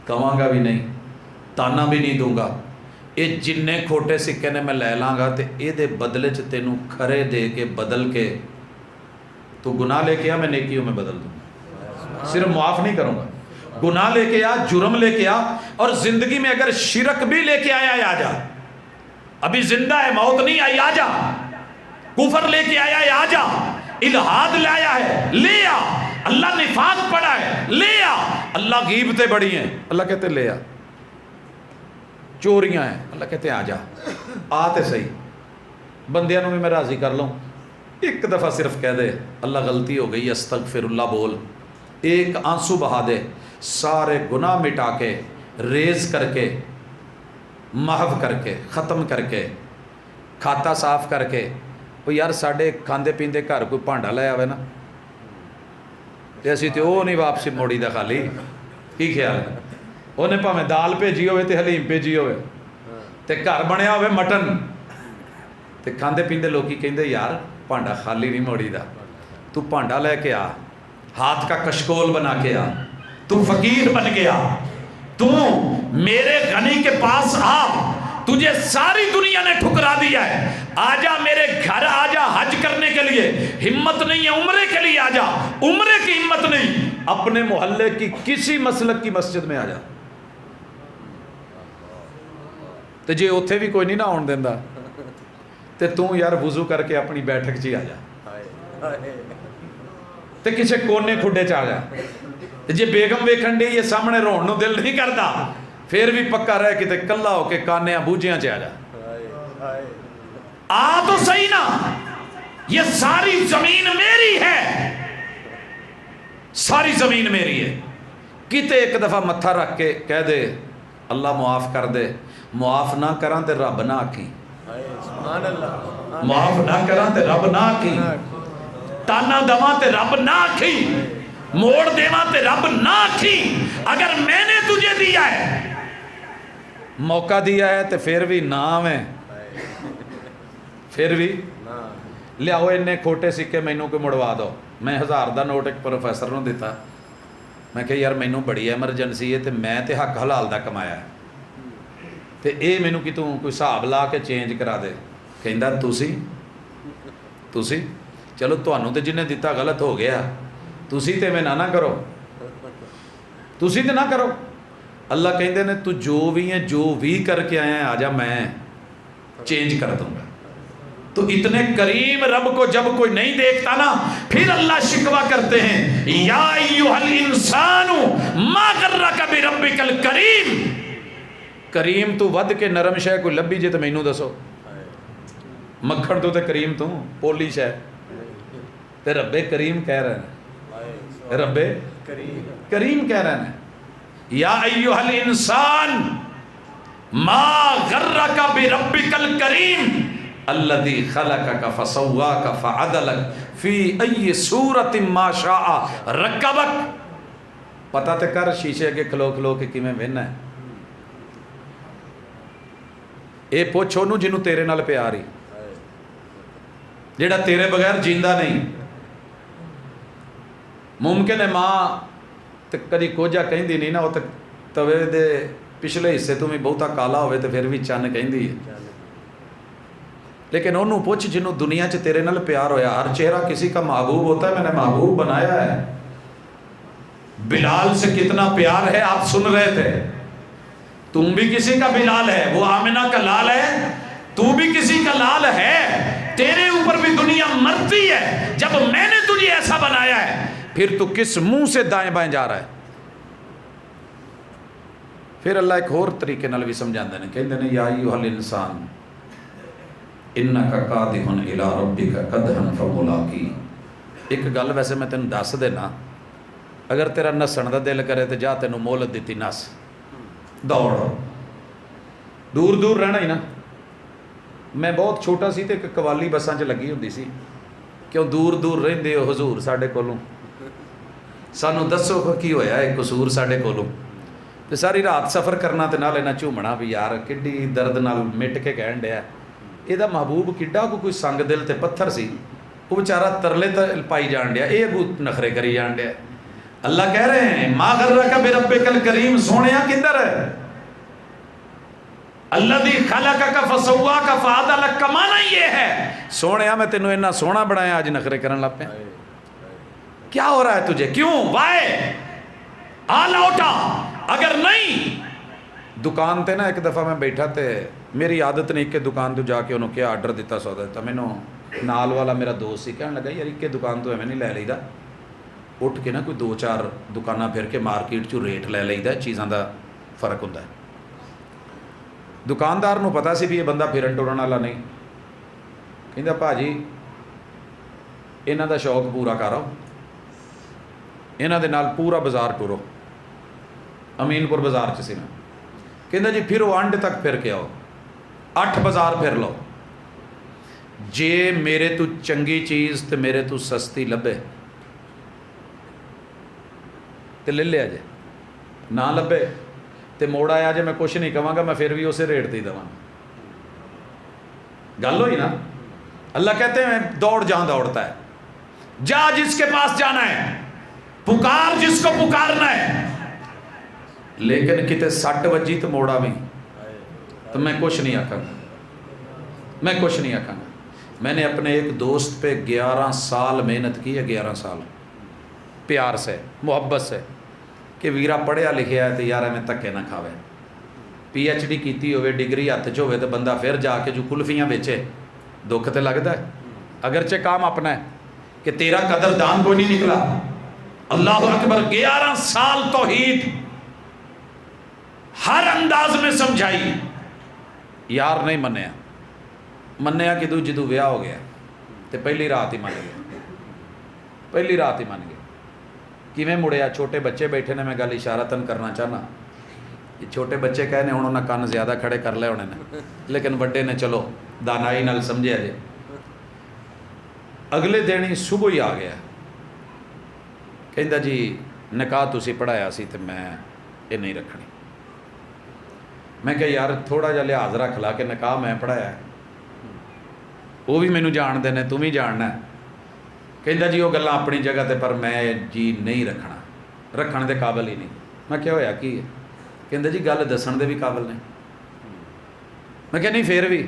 A: کہاں گا بھی نہیں، تانا بھی نہیں دوں گا، یہ جننے کھوٹے سکے نے میں لے لاں گا تے اے دے بدلے چ تینوں کھرے دے کے بدل کے تو گناہ لے کے آ، میں نیکیوں میں بدل دوں گا، صرف معاف نہیں کروں گا۔ گناہ لے کے آ، جرم لے کے آ، اور زندگی میں اگر شرک بھی لے کے آیا آ جا، ابھی زندہ ہے موت نہیں آئی آ جا، کفر لے کے آیا ہے آ جا، الہاد لایا ہے لے آ، اللہ نفاق پڑا ہے لے آ، اللہ غیبتیں بڑی ہیں اللہ کہتے لے آ، چوریاں ہیں اللہ کہتے آ جا، آتے صحیح، بندیاں نوں بھی میں راضی کر لوں، ایک دفعہ صرف کہہ دے اللہ غلطی ہو گئی استغفر اللہ بول، ایک آنسو بہا دے، سارے گناہ مٹا کے ریز کر کے محو کر کے ختم کر کے کھاتا صاف کر کے۔ وہ یار ساڈے کھاندے پیندے گھر کوئی بھانڈا لے آوے نا تے اسی تے او نہیں واپسی موڑی دا خالی، کی خیال ہے؟ انہیں پاویں دال بھیجی ہوئے تے حلیم بھیجی ہوئے تے گھر بنیا ہوئے مٹن تے کھاندے پیندے لوکی کہندے یار بھانڈا خالی نہیں موڑی دا، تو بھانڈا لے کے آ، ہاتھ کا کشکول بنا کے آ، تو فقیر بن گیا، تو میرے غنی کے پاس آ، تجھے ساری دنیا نے ٹھکرا دیا ہے، آجا میرے گھر آجا حج کرنے کے لیے، ہمت نہیں ہے عمرے کے لیے آجا، عمرے کی ہمت نہیں اپنے محلے کی کسی مسلک کی مسجد میں آجا، تے جے اوتھے بھی کوئی نہیں نہ آن دیندا تے تو یار وضو کر کے اپنی بیٹھک چی آجا تے کسے کونے کھڈے چ آجا، جے بیگم ویکھن ڈی یہ سامنے رون نو دل نہیں کردا پھر بھی پکا رہ کتے کلا ہو کے کانیاں بوجیاں چ آجا، آ تو صحیح نا، یہ ساری زمین میری ہے، ساری زمین میری ہے، کتے ایک دفعہ متھا رکھ کے کہہ دے اللہ معاف کر دے، معاف نہ کراں تے رب نہ آکھی، معاف نہ کراں تے رب نہ آکھی، تانا دواں تے رب نہ آکھی، موڑ دیواں تے رب نہ آکھی، اگر میں نے تجھے دیا ہے موقع دیا ہے تے پھر بھی نہ آویں، پھر بھی لیاؤ انہیں کھوٹے سکے مینوں کو مڑوا دو۔ میں 1000 دا نوٹ ایک پروفیسر نوں دیتا، میں کہ یار مینوں بڑی ایمرجنسی ہے تے میں تے حق حلال دا کمایا ہے تے اے مینوں کی تو کوئی حساب لا کے چینج کرا دے، کہندا تسی چلو تانوں تے جنہیں دیتا غلط ہو گیا، تسی تے میں نہ کرو، تسی تے نہ کرو، اللہ کہندے نے تو جو بھی ہیں جو بھی کر کے آیا ہے آجا میں چینج کر دوں گا. تو اتنے کریم رب کو جب کوئی نہیں دیکھتا نا، پھر اللہ شکوہ کرتے ہیں یا ایھا الانسان ما غرک بربک الکریم. کریم تو ود کے نرم شے کوئی لبھی جے تو مینوں دسو. مکھن تو تے کریم تو پولی شے تے رب کریم کہہ رہے ہیں، رب کریم کہہ رہے ہیں یا ایھا الانسان ما غرک بربک الکریم الذی خلقک فسواک فعدلک فی ای صورت ما شاء رکبک. پتہ تے کر شیشے اگے کھلو کھلو کے کیویں وہنا ہے. اے پوچھ اونوں جنوں تیرے نال پیار ہی، جیڑا تیرے بغیر جیندا نہیں. ممکن ہے ماں تے کدی کوجا کہندی نہیں نا، وہ تے توے دے پچھلے حصے تو بھی بہتا کالا ہوئے تو پھر بھی چن کہندی ہے. لیکن انہوں پوچھ جنہوں دنیا چ تیرے نال پیار ہویا. ہر چہرہ کسی کا محبوب ہوتا ہے، میں نے محبوب بنایا ہے. بلال سے کتنا پیار ہے آپ سن رہے تھے. تم بھی کسی کا بلال ہے، وہ آمنہ کا لال ہے، تو بھی کسی کا لال ہے. تیرے اوپر بھی دنیا مرتی ہے جب میں نے تجھے ایسا بنایا ہے. پھر تو کس منہ سے دائیں بائیں جا رہا ہے. پھر اللہ ایک اور طریقے نال بھی سمجھاندے نے، کہندے نے یا ایھا الانسان انک قادح الی ربک قدحا فملاقی. ایک گل ویسے میں تینوں دس دینا، اگر تیرا نسن دا دل کرے تو جا تینوں مہلت دیتی نس، دوڑ. دور دور رہنا ہی نا. میں بہت چھوٹا سی تے ایک قوالی بساں چ لگی ہوندی سی، کیوں دور دور رہندے ہو حضور ساڈے کولوں، سانوں دسو کی ہویا ہے قصور ساڈے کولوں. تے ساری رات سفر کرنا تے نال انہاں جھومنا بھی یار کڈی درد نال مٹ کے کہن ڈیا یہ دا محبوب کڈا کوئی سنگ دل تے پتھر سی، وہ بیچارہ ترلے پائی جان ڈیا، اے اگو نخرے کری جان ڈیا. اللہ کہہ رہے ہیں ما غرک بربک الکریم. سونیا کدھر ہے؟ الذی خلقک فسواک فعدلک. کمانا یہ ہے سونیا میں تینوں اتنا سونا بنایا، آج نخرے کرن لگ پے. کیا ہو رہا ہے تجھے؟ کیوں؟ وائے آ لوٹا. اگر نہیں دکان تے نا ایک دفعہ میں بیٹھا تے میری عادت نہیں کہ دکان تو جا کے انہوں کیا آرڈر دیتا سودا دیتا. مینوں نال والا میرا دوست سی کہنے لگا یار ایک دکان تو ایویں نہیں لے لਈدا، اٹھ کے نا کوئی دو چار دکاناں پھر کے مارکیٹ چوں ریٹ لے لਈدا، چیزاں دا فرق ہوندا ہے. دکاندار نوں پتا سی بھی یہ بندہ پھرن ٹرن والا نہیں. کہندا بھاجی انہاں دا شوق پورا کرو، انہاں دے نال پورا بازار ٹرو. امین پور بازار چ سی نا. کہندا جی پھر وہ انڈ تک پھر کے آؤ، 8 بازار پھر لو، جے میرے تو چنگی چیز تے میرے تو سستی لبے تے لے لیا جے، نہ لبے تے موڑ آیا جے میں کچھ نہیں کہاں گا، میں پھر بھی اسے ریٹ دی دواں. گل ہوئی نا. اللہ کہتے ہیں دوڑ جہاں دوڑتا ہے، جا جس کے پاس جانا ہے، پکار جس کو پکارنا ہے. لیکن کتے سٹ وجی تو موڑا بھی تو میں کچھ نہیں آکھاں گا، میں کچھ نہیں آکھاں گا. میں نے اپنے ایک دوست پہ 11 سال محنت کی ہے، 11 سال پیار سے محبت سے، کہ ویرا پڑھیا لکھیا ہے تو یار میں تکے نہ کھاوے. پی ایچ ڈی کیتی ہوئے، ڈگری ہاتھ چ ہوئے تو بندہ پھر جا کے جو کلفیاں بیچے دکھ تے لگتا ہے. اگرچہ کام اپنا ہے کہ تیرا قدردان کوئی نہیں نکلا. اللہ اکبر. 11 سال توحید ہر انداز میں سمجھائی، یار نہیں منیا. منیا کہ جدو ویاہ ہو گیا تو پہلی رات ہی من گیا، پہلی رات ہی من گیا. کیویں مڑیا؟ چھوٹے بچے بیٹھے نے، میں گل اشارتاً کرنا چاہنا، یہ چھوٹے بچے کہنے ہوں انہوں نے کان زیادہ کھڑے کر لے ہونے نے، لیکن بڑے نے چلو دانائی نال سمجھے جے. اگلے دن ہی صبح ہی آ گیا، کہندا جی نکاح تسی پڑھایا سی تو میں یہ نہیں رکھنی. میں کہ یار تھوڑا جا لحاظ رکھ لا کہ نکاح میں پڑھایا ہے، وہ بھی مینوں جان دے نے، تم بھی جاننا ہے. کہندا جی وہ گلاں اپنی جگہ تے پر میں جی نہیں رکھنا، رکھن دے قابل ہی نہیں. میں کیا ہویا کی ہے؟ کہندا جی گل دسن دے بھی قابل نہیں. میں کہ نہیں پھر بھی.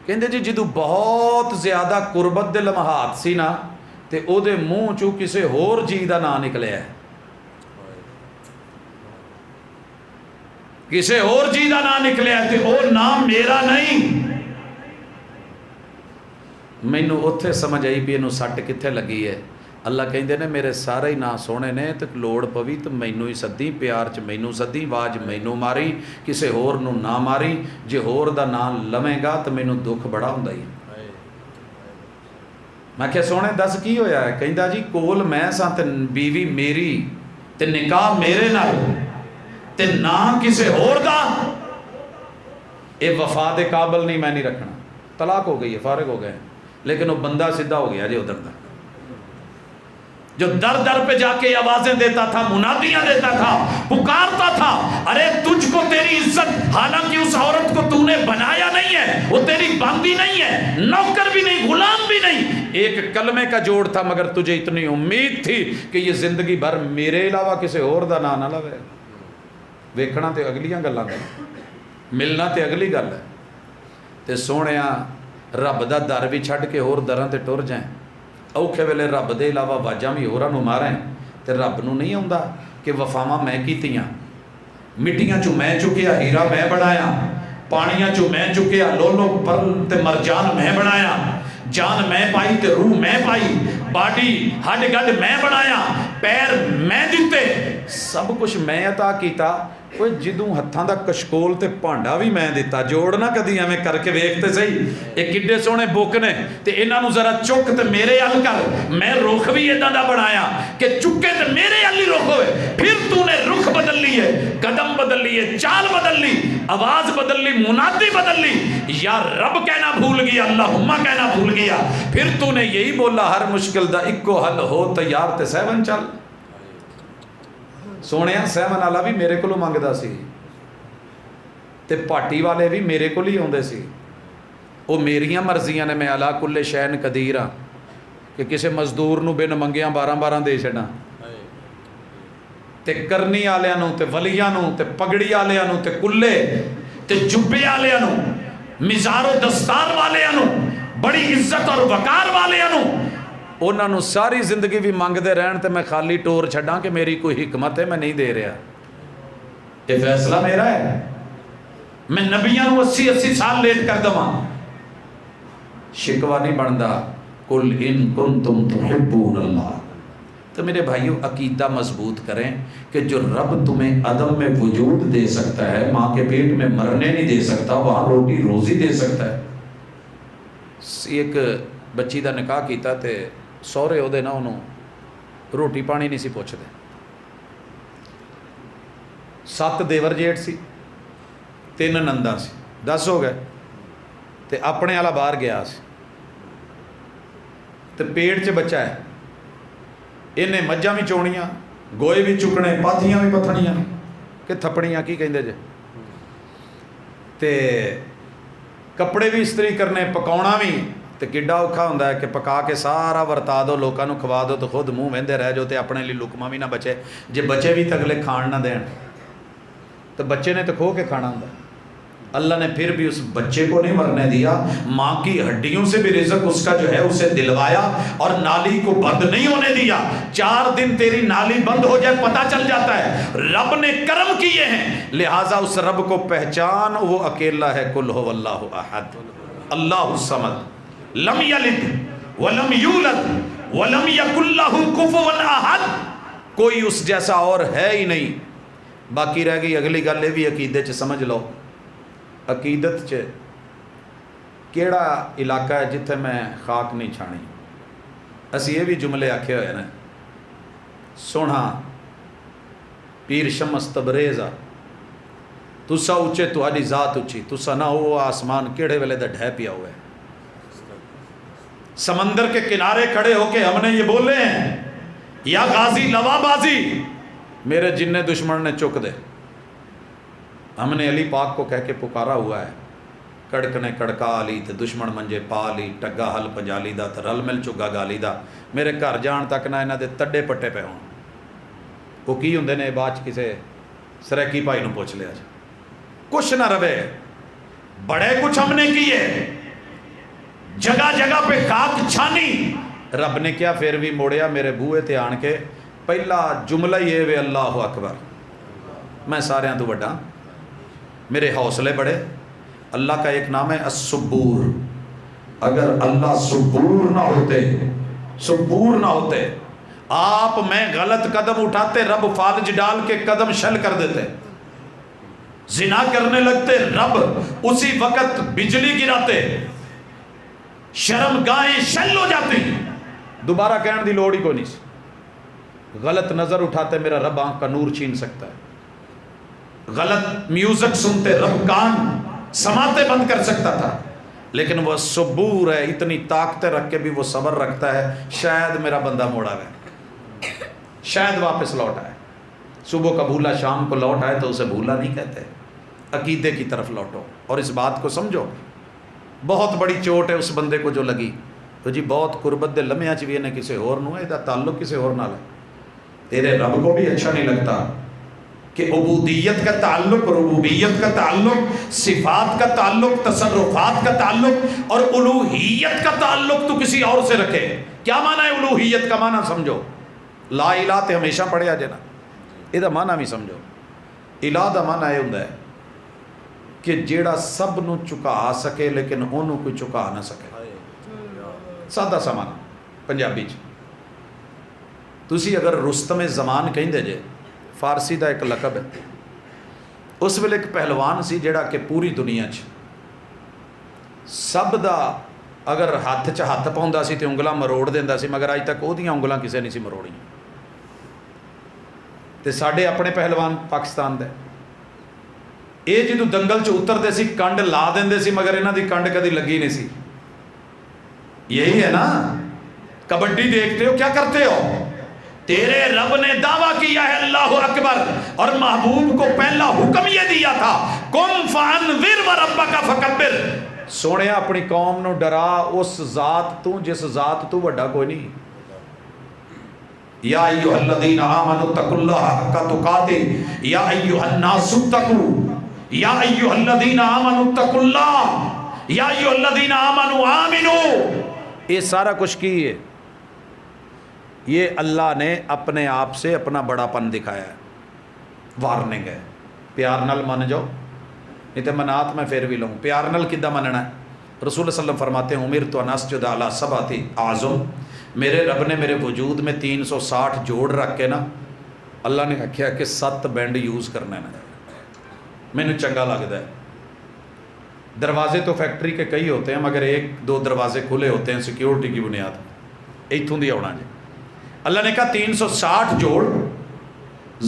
A: کہندے جی جدو بہت زیادہ قربت دے لمحات سی نا تے او دے منہ چوں کسے ہور جی دا نام نکلیا ہے، کسے اور جی دا نام نکلیا ہے تے او نام میرا نہیں. مینوں اوتھے سمجھ آئی بھی اینوں سٹ کتھے لگی ہے. اللہ کہندے نے میرے سارے ہی نا سونے نے تے لوڑ پوی تو مینوں ہی سدی, پیار چ مینوں سدی, آواز مینوں ماری, کسے ہور نو نہ ماری. جے ہور دا نام لویں گا تو مینوں دکھ بڑا ہوندا ہی. میں کہ سونے دس کی ہویا ہے؟ کہندا جی کول میں ساں تے بیوی میری تے نکاح میرے نال تے نہ کسے ہور دا, اے وفا دے قابل نہیں, میں نہیں رکھنا. طلاق ہو گئی ہے, فارغ ہو گئے. لیکن وہ بندہ سیدھا ہو گیا جی ادھر دا, جو در در پہ جا کے آوازیں دیتا تھا, منادیاں دیتا تھا, پکارتا تھا, ارے تجھ کو تیری عزت, حالانکہ اس عورت کو تو نے بنایا نہیں ہے, وہ تیری بندی نہیں ہے, نوکر بھی نہیں, غلام بھی نہیں, ایک کلمے کا جوڑ تھا, مگر تجھے اتنی امید تھی کہ یہ زندگی بھر میرے علاوہ کسی اور دا نا نہ لوے. ویکھنا تے اگلیاں گلاں نے, ملنا تے اگلی گل ہے. تے سونیاں رب دا در بھی چھڈ کے ہور دراں تے ٹر جائیں. اوکھے ویلے رب دے علاوہ واجاں بھی ہوراں نوں ماریں تے رب نوں نہیں آوندا کہ وفاواں میں کیتیاں, مٹیاں چوں میں چکیا, ہیرا میں بنایا, پانیاں چوں میں چکیا, لولو پرل تے مرجان میں بنایا, جان میں پائی تے روح میں پائی, باڈی ہڈ گڈ میں بنایا, پیر میں دتے, سب کچھ میں عطا کیتا. کوئی جدوں ہتھاں دا کشکول تے پانڈا بھی میں دیتا. جوڑ نہ کدی ایویں کر کے ویکھتے سہی, اے کڈے سونے بک نے تے انہاں نوں ذرا چک تے میرے ال کر. میں رخ بھی ادا دا بنایا کہ چکے تے میرے ال ہی رخ ہوئے. پھر تو نے رخ بدل لی ہے, قدم بدل لی ہے, چال بدل لی, آواز بدل لی, منادی بدل لی. یا رب کہنا بھول گیا, اللہم کہنا بھول گیا. پھر تو نے یہی بولا ہر مشکل دا اکو حل ہو تیار تے سیون چل. سونے سیون والا بھی میرے کو منگتا سی تے پاٹی والے بھی میرے کو ہی آتے سی. وہ میریاں مرضیاں نے, میں علا کل شین قدیر ہاں کہ کسی مزدور نو بن منگیاں 12 دے چھڑا. تے کرنی والےاں نو تے ولیاں نو تے پگڑی والےاں نو تے کلے تے جبے والےاں نو, مزار و دستار والےاں نو, بڑی عزت اور وقار والےاں نو, انہاں نو ساری زندگی بھی منگتے رہن تے میں خالی ٹور چھڈاں کہ میری کوئی حکمت ہے, میں نہیں دے رہا. یہ فیصلہ میرا ہے. میں نبیاں نو 80 سال لیٹ کر دواں, شکوہ نہیں بندا. قل ان کنتم تحبون اللہ. تو میرے بھائیو عقیدہ مضبوط کریں کہ جو رب تمہیں عدم میں وجود دے سکتا ہے, ماں کے پیٹ میں مرنے نہیں دے سکتا, وہاں روٹی روزی دے سکتا ہے. ایک بچی دا نکاح کیتا تے سورے او دے نا انہوں روٹی پانی نہیں سی پوچھتے. 7 دیور جیٹ سی, 3 نندا سی, 10 ہو گئے. تے اپنے والا باہر گیا سی تے پیٹ چ بچہ ہے, انہیں مجھاں بھی چونیاں, گوئے بھی چکنے, پاتھیاں بھی پتھنیاں کہ تھپڑیاں کی کہندے جے, تے کپڑے بھی استری کرنے, پکاؤنا بھی. تے کڈا اوکھا ہوندا ہے کہ پکا کے سارا ورتا دو, لوکاں نو کھوا دو, تو خود منہ وہندے رہ جو تے اپنے لیے لقمہ بھی نہ بچے. جے بچے بھی تگلے کھان نہ دین تو بچے نے تو کھو کے کھانا ہوندا. اللہ نے پھر بھی اس بچے کو نہیں مرنے دیا, ماں کی ہڈیوں سے بھی رزق اس کا جو ہے اسے دلوایا, اور نالی کو بند نہیں ہونے دیا. 4 دن تیری نالی بند ہو جائے پتہ چل جاتا ہے رب نے کرم کیے ہیں. لہٰذا اس رب کو پہچان, وہ اکیلا ہے. قل هو اللہ احد اللہ الصمد لم یلد ولم یولد ولم یکن لہ کفوا احد. کوئی اس جیسا اور ہے ہی نہیں. باقی رہ گئی اگلی گل, یہ بھی عقیدے چ سمجھ لو. عقیدت چ کیڑا علاقہ ہے جتھے میں خاک نہیں چھانی. اسی یہ بھی جملے آکھے ہوئے نا, سونا پیر شمس تبریزا, تسا اچے تہاڈی ذات اچھی, تسا نہ ہو آسمان کیڑے ویلے دا ڈھہ پیا ہوا ہے. سمندر کے کنارے کھڑے ہو کے ہم نے یہ بولے ہیں, یا غازی لوا بازی میرے جن دشمن نے چک دے. ہم نے علی پاک کو کہہ کے پکارا ہوا ہے, کڑک نے کڑکا لی تے دشمن منجے پا لی, ٹگا ہل پنجالی دا تے رل مل چگا گالی دا. میرے گھر جان تک نہ انہاں دے تڈے پٹے پے ہون. وہ کی ہوندے نے بعد کسے سریکی بھائی نو پوچھ لیا جی. کچھ نہ رہے, بڑے کچھ ہم نے کیے, جگہ جگہ پہ خاک چھانی. رب نے کیا پھر بھی موڑیا میرے بوئے تے آن کے, پہلا جملہ یہ وے اللہ اکبر, میں سارے تو بڑا, میرے حوصلے بڑے. اللہ کا ایک نام ہے الصبور, اگر اللہ صبور نہ ہوتے آپ میں غلط قدم اٹھاتے رب فالج ڈال کے قدم شل کر دیتے، زنا کرنے لگتے رب اسی وقت بجلی گراتے، شرم گاہیں شل ہو جاتی، دوبارہ کہنے دی لوڑ ہی کوئی نہیں سی۔ غلط نظر اٹھاتے میرا رب آنکھ کا نور چھین سکتا ہے، غلط میوزک سنتے رب کان سماتے بند کر سکتا تھا، لیکن وہ صبور ہے، اتنی طاقتیں رکھ کے بھی وہ صبر رکھتا ہے، شاید میرا بندہ موڑا گیا، شاید واپس لوٹ آئے، صبح کا بھولا شام کو لوٹ آئے تو اسے بھولا نہیں کہتے، عقیدے کی طرف لوٹو اور اس بات کو سمجھو۔ بہت بڑی چوٹ ہے اس بندے کو جو لگی تو جی بہت قربت دے لمحے چ بھی انہیں کسی اور نو ہے، دا تعلق کسی اور نال ہے، تیرے رب کو بھی اچھا نہیں لگتا کہ عبودیت کا تعلق، ربوبیت کا تعلق، صفات کا تعلق، تصرفات کا تعلق اور الوہیت کا تعلق تو کسی اور سے رکھے۔ کیا معنی ہے الوہیت کا؟ معنی سمجھو، لا الہ تے ہمیشہ پڑھیا جے نا، یہ معنی بھی سمجھو۔ الہ دا معنی یہ ہوندا ہے کہ جیڑا سب نو چکا سکے لیکن انہوں کوئی چکا نہ سکے، سادہ سا معنی پنجابی چ۔ تسی اگر رستم زمان کہیں دے جے، فارسی دا ایک لقب ہے، اس ویلے ایک پہلوان سی جیڑا کہ پوری دنیا چ سب دا اگر ہاتھ چ ہاتھ پاؤندا سی تے انگلاں مروڑ دیندا سی، مگر اج تک او دیاں انگلاں کسے نہیں سی مروڑیاں۔ تے ساڈے اپنے پہلوان پاکستان دے اے جدوں دنگل چ اتردے سی کنڈ لا دیندے سی، مگر انہاں دی کنڈ کدی لگی نہیں سی۔ یہی ہے نا، کبڈی دیکھتے ہو کیا کرتے ہو؟ تیرے رب نے دعویٰ کیا ہے اللہ اکبر، اور محبوب کو پہلا حکم یہ دیا تھا قم فانذر وربک فکبر، سونے اپنی قوم نو ڈرا اس ذات تو جس ذات تو وڈا کوئی نہیں۔ یا ایھا الذین آمنوا اتقوا اللہ حق تقاتہ یا ایھا الناس اتقوا، یا ایھا الذین آمنوا اتقوا اللہ، یا ایھا الذین آمنوا آمنوا، یہ سارا کچھ کی ہے، یہ اللہ نے اپنے آپ سے اپنا بڑا پن دکھایا ہے، وارننگ ہے۔ پیار نال من جاؤ، نہیں تو منات میں پھر بھی لوں، پیار نال کدہ مننا ہے؟ رسول صلی اللہ علیہ وسلم فرماتے ہیں امرت ان اسجد علی سبعۃ اعظم، میرے رب نے میرے وجود میں 360 جوڑ رکھ کے نا اللہ نے آکھیا کہ 7 بینڈ یوز کرنا ہے، مینوں چنگا لگتا ہے۔ دروازے تو فیکٹری کے کئی ہوتے ہیں مگر 1-2 دروازے کھلے ہوتے ہیں سیکیورٹی کی بنیاد، ایتھوں دی آنا جی۔ اللہ نے کہا 360 جوڑ،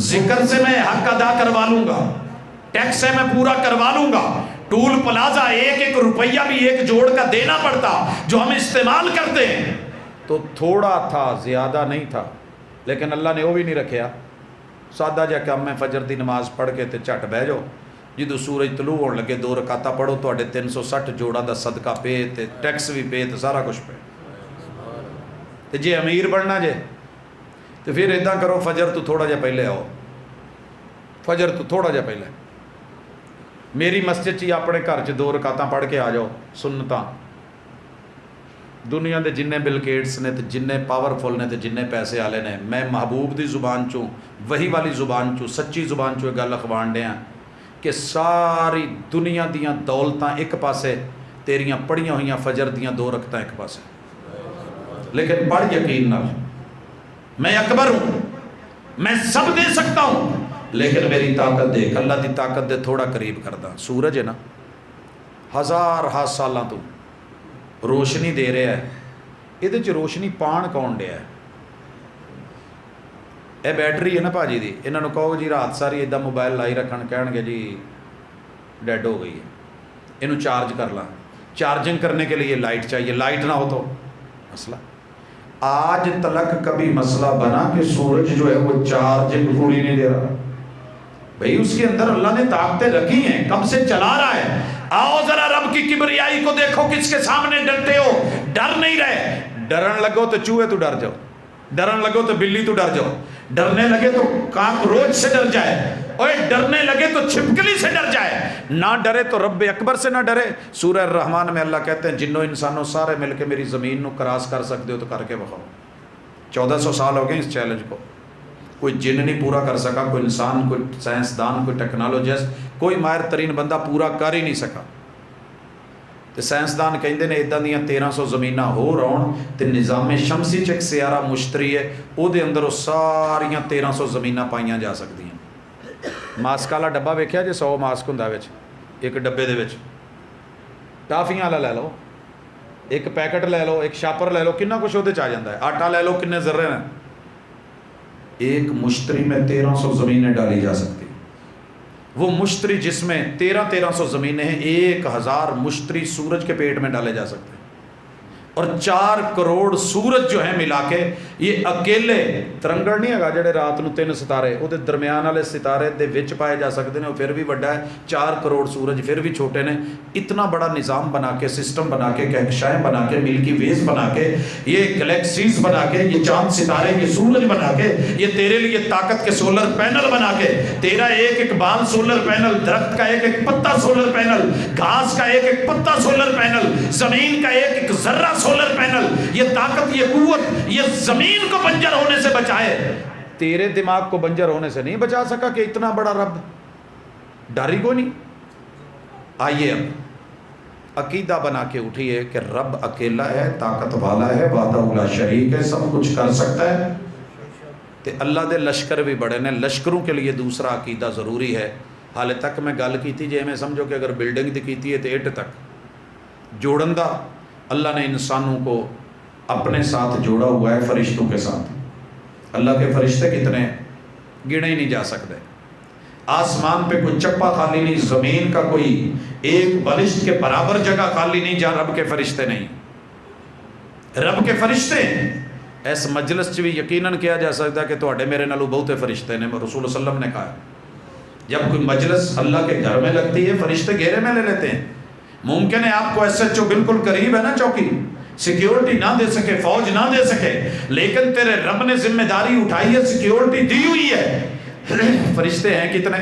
A: ذکر سے میں حق ادا کروا لوں گا، ٹیکس سے میں پورا کروا لوں گا، ٹول پلازا 1-1 روپیہ بھی ایک جوڑ کا دینا پڑتا جو ہم استعمال کرتے ہیں، تو تھوڑا تھا زیادہ نہیں تھا، لیکن اللہ نے وہ بھی نہیں رکھیا، سادہ جا کام میں فجر دی نماز پڑھ کے تے چٹ بہ جاؤ، جدو سورج طلوع ہونے لگے 2 رکعتاں پڑھو، تواڈے 360 جوڑاں دا صدقہ پے تے ٹیکس بھی پے تے سارا کچھ پے۔ تے جے امیر بننا جے تو پھر اداں کرو، فجر تو تھوڑا جا پہلے آؤ، فجر تو تھوڑا جا پہلے میری مسجد چی اپنے گھر چ 2 رکعتاں پڑھ کے آ جاؤ، سنتاں۔ دنیا دے جننے بل گیٹس نے تے جننے پاورفل نے تے جننے پیسے والے نے، میں محبوب دی زبان چوں، وہی والی زبان چوں، سچی زبان چوں گل اخوان ڈیاں کہ ساری دنیا دیاں دولتاں ایک پاسے، تیریاں پڑھیاں ہوئیاں فجر دیاں 2 رکعتاں ایک پاسے، لیکن پڑھ یقین نال میں اکبر ہوں، میں سب دے سکتا ہوں، لیکن میری طاقت دیکھ، اللہ دی طاقت دے تھوڑا قریب کردہ۔ سورج ہے نا 1000 سالاں تو روشنی دے رہا ہے، یہ چ روشنی پان کون دیا ہے؟ اے بیٹری ہے نا پاجی دی، انہوں نے کہو جی رات ساری ادھا موبائل لائی رکھن، کہن گے جی ڈیڈ ہو گئی ہے، انہوں چارج کر لا، چارجنگ کرنے کے لیے لائٹ چاہیے، لائٹ نہ ہو تو مسئلہ۔ آج تلک کبھی مسئلہ بنا کہ سورج جو ہے وہ چارجنگ پوری نہیں دے رہا؟ بھئی اس کے اندر اللہ نے طاقتیں رکھی ہیں، کب سے چلا رہا ہے۔ آؤ ذرا رب کی کبریائی کو دیکھو، کس کے سامنے ڈرتے ہو؟ ڈر نہیں رہے، ڈرن لگو تو چوہے تو ڈر جاؤ، ڈرن لگو تو بلی تو ڈر جاؤ، ڈرنے لگے تو کاکروچ سے ڈر جائے، اور ڈرنے لگے تو چھپکلی سے ڈر جائے، نہ ڈرے تو رب اکبر سے نہ ڈرے۔ سورہ الرحمن میں اللہ کہتے ہیں جنوں انسانوں سارے مل کے میری زمین نو کراس کر سکتے ہو تو کر کے بخاؤ۔ 1400 سال ہو گئے اس چیلنج کو، کوئی جن نہیں پورا کر سکا، کوئی انسان، کوئی سائنسدان، کوئی ٹیکنالوجسٹ، کوئی ماہر ترین بندہ پورا کر ہی نہیں سکا۔ تو سائنسدان کہندے نے ادا دیاں 1300 زمیناں ہور آن تے نظام شمسی چ ایک سیارہ مشتری ہے او دے اندر وہ ساریاں 1300 زمیناں پائیاں جا سکدیاں۔ ماسک والا ڈبا ویکھیا جے 100 ماسک ہوندا وچ ایک ڈبے دے وچ، ٹافیاں والا لے لو، ایک پیکٹ لے لو، ایک شاپر لے لو، کنا کچھ وہ آ جاتا ہے، آٹا لے لو کنے ذرے ہیں، ایک مشتری میں 1300 زمینیں ڈالی جا سکتی۔ وہ مشتری جس میں 1300 زمینیں ہیں، 1000 مشتری سورج کے پیٹ میں ڈالے جا سکتے ہیں، اور 4 کروڑ سورج جو ہیں ملا کے، یہ اکیلے ترنگڑ نہیں ہے جڑے رات نو 3 ستارے وہ درمیان والے ستارے دے وچ پائے جا سکتے ہیں، وہ پھر بھی بڑا ہے، 4 کروڑ سورج پھر بھی چھوٹے نے۔ اتنا بڑا نظام بنا کے، سسٹم بنا کے، کہکشائیں بنا کے، ملکی ویز بنا کے، یہ گلیکسیز بنا کے، یہ چاند ستارے، یہ سورج بنا کے، یہ تیرے لیے طاقت کے سولر پینل بنا کے، تیرا ایک ایک بال سولر پینل، درخت کا ایک ایک پتا سولر پینل، گھاس کا ایک ایک پتا سولر پینل، زمین کا ایک ایک ذرہ سولر پینل، یہ طاقت، یہ قوت، یہ زمین کو بنجر ہونے سے بچائے، تیرے دماغ کو بنجر ہونے سے نہیں بچا سکا کہ اتنا بڑا رب؟ ڈر ہی کوئی نہیں۔ آئیے اب عقیدہ بنا کے اٹھیے کہ رب اکیلا ہے، طاقت والا ہے، وحدہ لا شریک ہے، سب کچھ کر سکتا ہے، تے اللہ دے لشکر بھی بڑے نے۔ لشکروں کے لیے دوسرا عقیدہ ضروری ہے۔ حال تک میں گل کی تھی جی میں سمجھو کہ اگر بلڈنگ دی کیتی ہے تو اٹ تک جوڑن دا اللہ نے انسانوں کو اپنے ساتھ جوڑا ہوا ہے، فرشتوں کے ساتھ۔ اللہ کے فرشتے کتنے گنے ہی نہیں جا سکتے۔ آسمان پہ کوئی چپا خالی نہیں، زمین کا کوئی ایک بالشت کے برابر جگہ خالی نہیں جہاں رب کے فرشتے نہیں۔ رب کے فرشتے ہیں۔ اس مجلس چ بھی یقیناً کیا جا سکتا ہے کہ تواڈے میرے نالوں بہتے فرشتے نے، رسول اللہ صلی اللہ علیہ وسلم نے کہا جب کوئی مجلس اللہ کے گھر میں لگتی ہے فرشتے گھیرے میں لے لیتے ہیں۔ ممکن ہے آپ کو ایس ایچ او بالکل قریب ہے نا، چوکی سیکیورٹی نہ دے سکے، فوج نہ دے سکے، لیکن تیرے رب نے ذمہ داری اٹھائی ہے، سیکیورٹی دی ہوئی ہے۔ فرشتے ہیں کتنے؟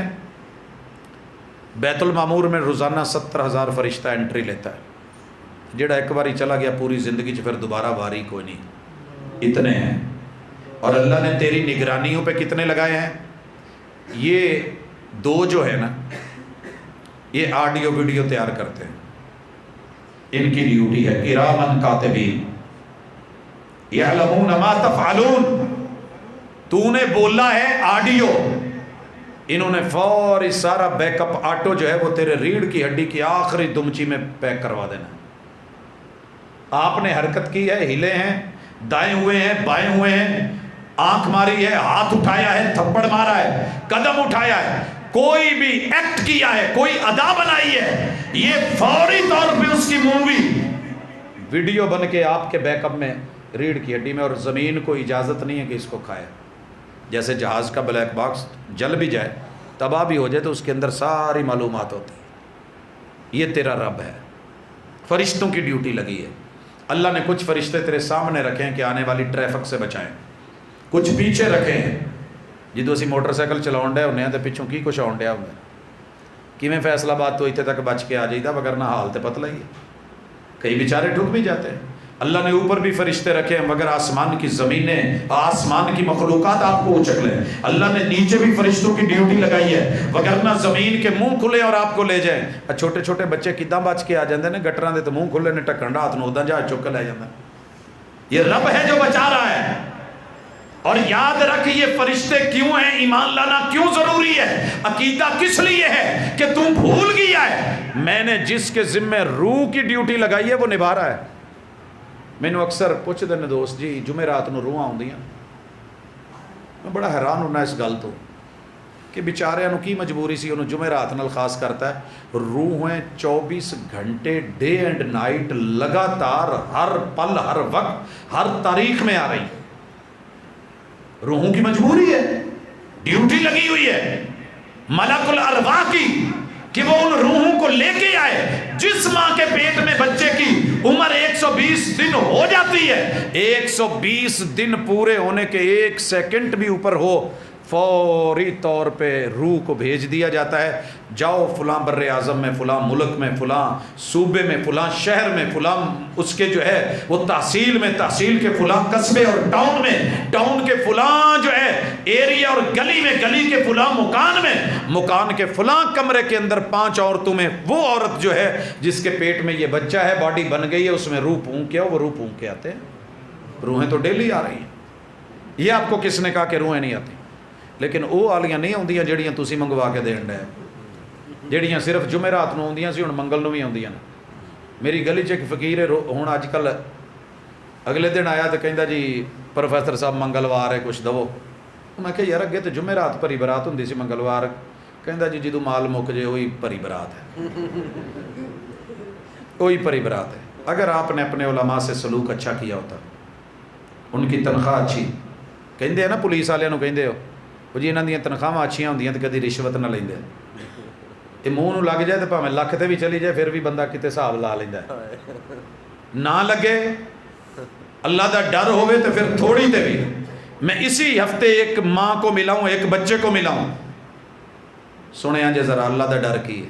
A: بیت المعمور میں روزانہ 70,000 فرشتہ انٹری لیتا ہے۔ جڑا ایک باری چلا گیا پوری زندگی پھر دوبارہ باری کوئی نہیں، اتنے ہیں۔ اور اللہ نے تیری نگرانیوں پہ کتنے لگائے ہیں؟ یہ 2 جو ہے نا، یہ آڈیو ویڈیو تیار کرتے ہیں، ان کی ڈیوٹی ہے کرامن کاتبین یعلمون ما تفعلون۔ تو نے بولا ہے آڈیو، انہوں نے فوری سارا بیک اپ آٹو جو ہے وہ تیرے ریڑھ کی ہڈی کی آخری دمچی میں پیک کروا دینا۔ آپ نے حرکت کی ہے، ہلے ہیں، دائیں ہوئے ہیں، بائیں ہوئے ہیں، آنکھ ماری ہے، ہاتھ اٹھایا ہے، تھپڑ مارا ہے، قدم اٹھایا ہے، کوئی بھی ایکٹ کیا ہے، کوئی ادا بنائی ہے، یہ فوری طور پہ اس کی مووی ویڈیو بن کے آپ کے بیک اپ میں ریڑھ کی ہڈی میں، اور زمین کو اجازت نہیں ہے کہ اس کو کھائے۔ جیسے جہاز کا بلیک باکس جل بھی جائے، تباہ بھی ہو جائے تو اس کے اندر ساری معلومات ہوتی ہے۔ یہ تیرا رب ہے۔ فرشتوں کی ڈیوٹی لگی ہے۔ اللہ نے کچھ فرشتے تیرے سامنے رکھے ہیں کہ آنے والی ٹریفک سے بچائیں، کچھ پیچھے رکھے ہیں جدو اسی موٹر سائیکل چلاؤ ڈے ہونے ہیں تو پچھوں کی کچھ آن ڈیا ہوتا ہے، کیویں فیصلہ بات تو اتنے تک بچ کے آ جائیے، وگرنہ حال تو پتہ ہی ہے، کئی بیچارے ٹوٹ بھی جاتے ہیں۔ اللہ نے اوپر بھی فرشتے رکھے ہیں مگر آسمان کی زمینیں، آسمان کی مخلوقات آپ کو اچک لیں۔ اللہ نے نیچے بھی فرشتوں کی ڈیوٹی لگائی ہے وگرنہ زمین کے منہ کھلے اور آپ کو لے جائیں۔ چھوٹے چھوٹے بچے کداں بچ کے آ جاندے نے گٹراں دے، تو منہ کھلے نے ٹکن رات نو اوداں جا چک کے لے جاندے۔ یہ رب ہے جو بچا رہا ہے۔ اور یاد رکھ یہ فرشتے کیوں ہیں، ایمان لانا کیوں ضروری ہے، عقیدہ کس لیے ہے کہ تم بھول گیا ہے میں نے جس کے ذمہ روح کی ڈیوٹی لگائی ہے وہ نبھا رہا ہے۔ مینوں اکثر پوچھتے ہیں دوست جی جمعرات نو روحاں آؤندیاں، میں بڑا حیران ہونا اس گل تو کہ بیچاریاں نو کی مجبوری سی، انہوں جمعرات نال خاص کرتا ہے۔ روحیں 24 گھنٹے ڈے اینڈ نائٹ لگاتار ہر پل ہر وقت ہر تاریخ میں آ رہی، روحوں کی مجبوری ہے، ڈیوٹی لگی ہوئی ہے ملک الارواح کی کہ وہ ان روحوں کو لے کے آئے۔ جس ماں کے پیٹ میں بچے کی عمر 120 دن ہو جاتی ہے، 120 دن پورے ہونے کے 1 سیکنڈ بھی اوپر ہو فوری طور پہ روح کو بھیج دیا جاتا ہے، جاؤ فلاں بر اعظم میں، فلاں ملک میں، فلاں صوبے میں، فلاں شہر میں، فلاں اس کے جو ہے وہ تحصیل میں، تحصیل کے فلاں قصبے اور ٹاؤن میں، ٹاؤن کے فلاں جو ہے ایریا اور گلی میں، گلی کے فلاں مکان میں، مکان کے فلاں کمرے کے اندر 5 عورتوں میں وہ عورت جو ہے جس کے پیٹ میں یہ بچہ ہے، باڈی بن گئی ہے، اس میں روح پھونک کے وہ روح پھونک کے آتے ہیں۔ روحیں تو ڈیلی آ رہی ہیں۔ یہ آپ کو کس نے کہا کہ روحیں نہیں آتی؟ لیکن وہ والیاں نہیں آؤندیاں جڑیاں تسی منگوا کے دین ڈے، جڑیاں صرف جمعرات نو آؤندیاں سی ہن منگل نو بھی آؤندیاں نے۔ میری گلی چ ایک فقیر ہے، ہن اج کل اگلے دن آیا تو کہندا جی پروفیسر صاحب منگلوار ہے کچھ دو۔ میں کہ یار اگے تو جمعرات بھری برات ہوندی سی، منگلوار کہندا جی جدوں مال مک جے وہی بھری برات ہے، وہی بھری برات ہے۔ اگر آپ نے اپنے علماء سے سلوک اچھا کیا ہوتا، ان کی تنخواہ اچھی، کہندے ہیں نا پولیس والے نو کہندے ہو وہ جی انہاں دیاں تنخواہ اچھیاں ہوندیاں تے کدی رشوت نہ لیندے، یہ منہ نو لگ جائے تو بھاویں لکھ تے بھی چلی جائے پھر بھی بندہ کتے حساب لا لیندا ہے، نہ لگے اللہ دا ڈر ہوئے تو پھر تھوڑی تے بھی۔ میں اسی ہفتے ایک ماں کو ملا ہوں، ایک بچے کو ملا ہوں، سنیا جے ذرا اللہ دا ڈر کی ہے،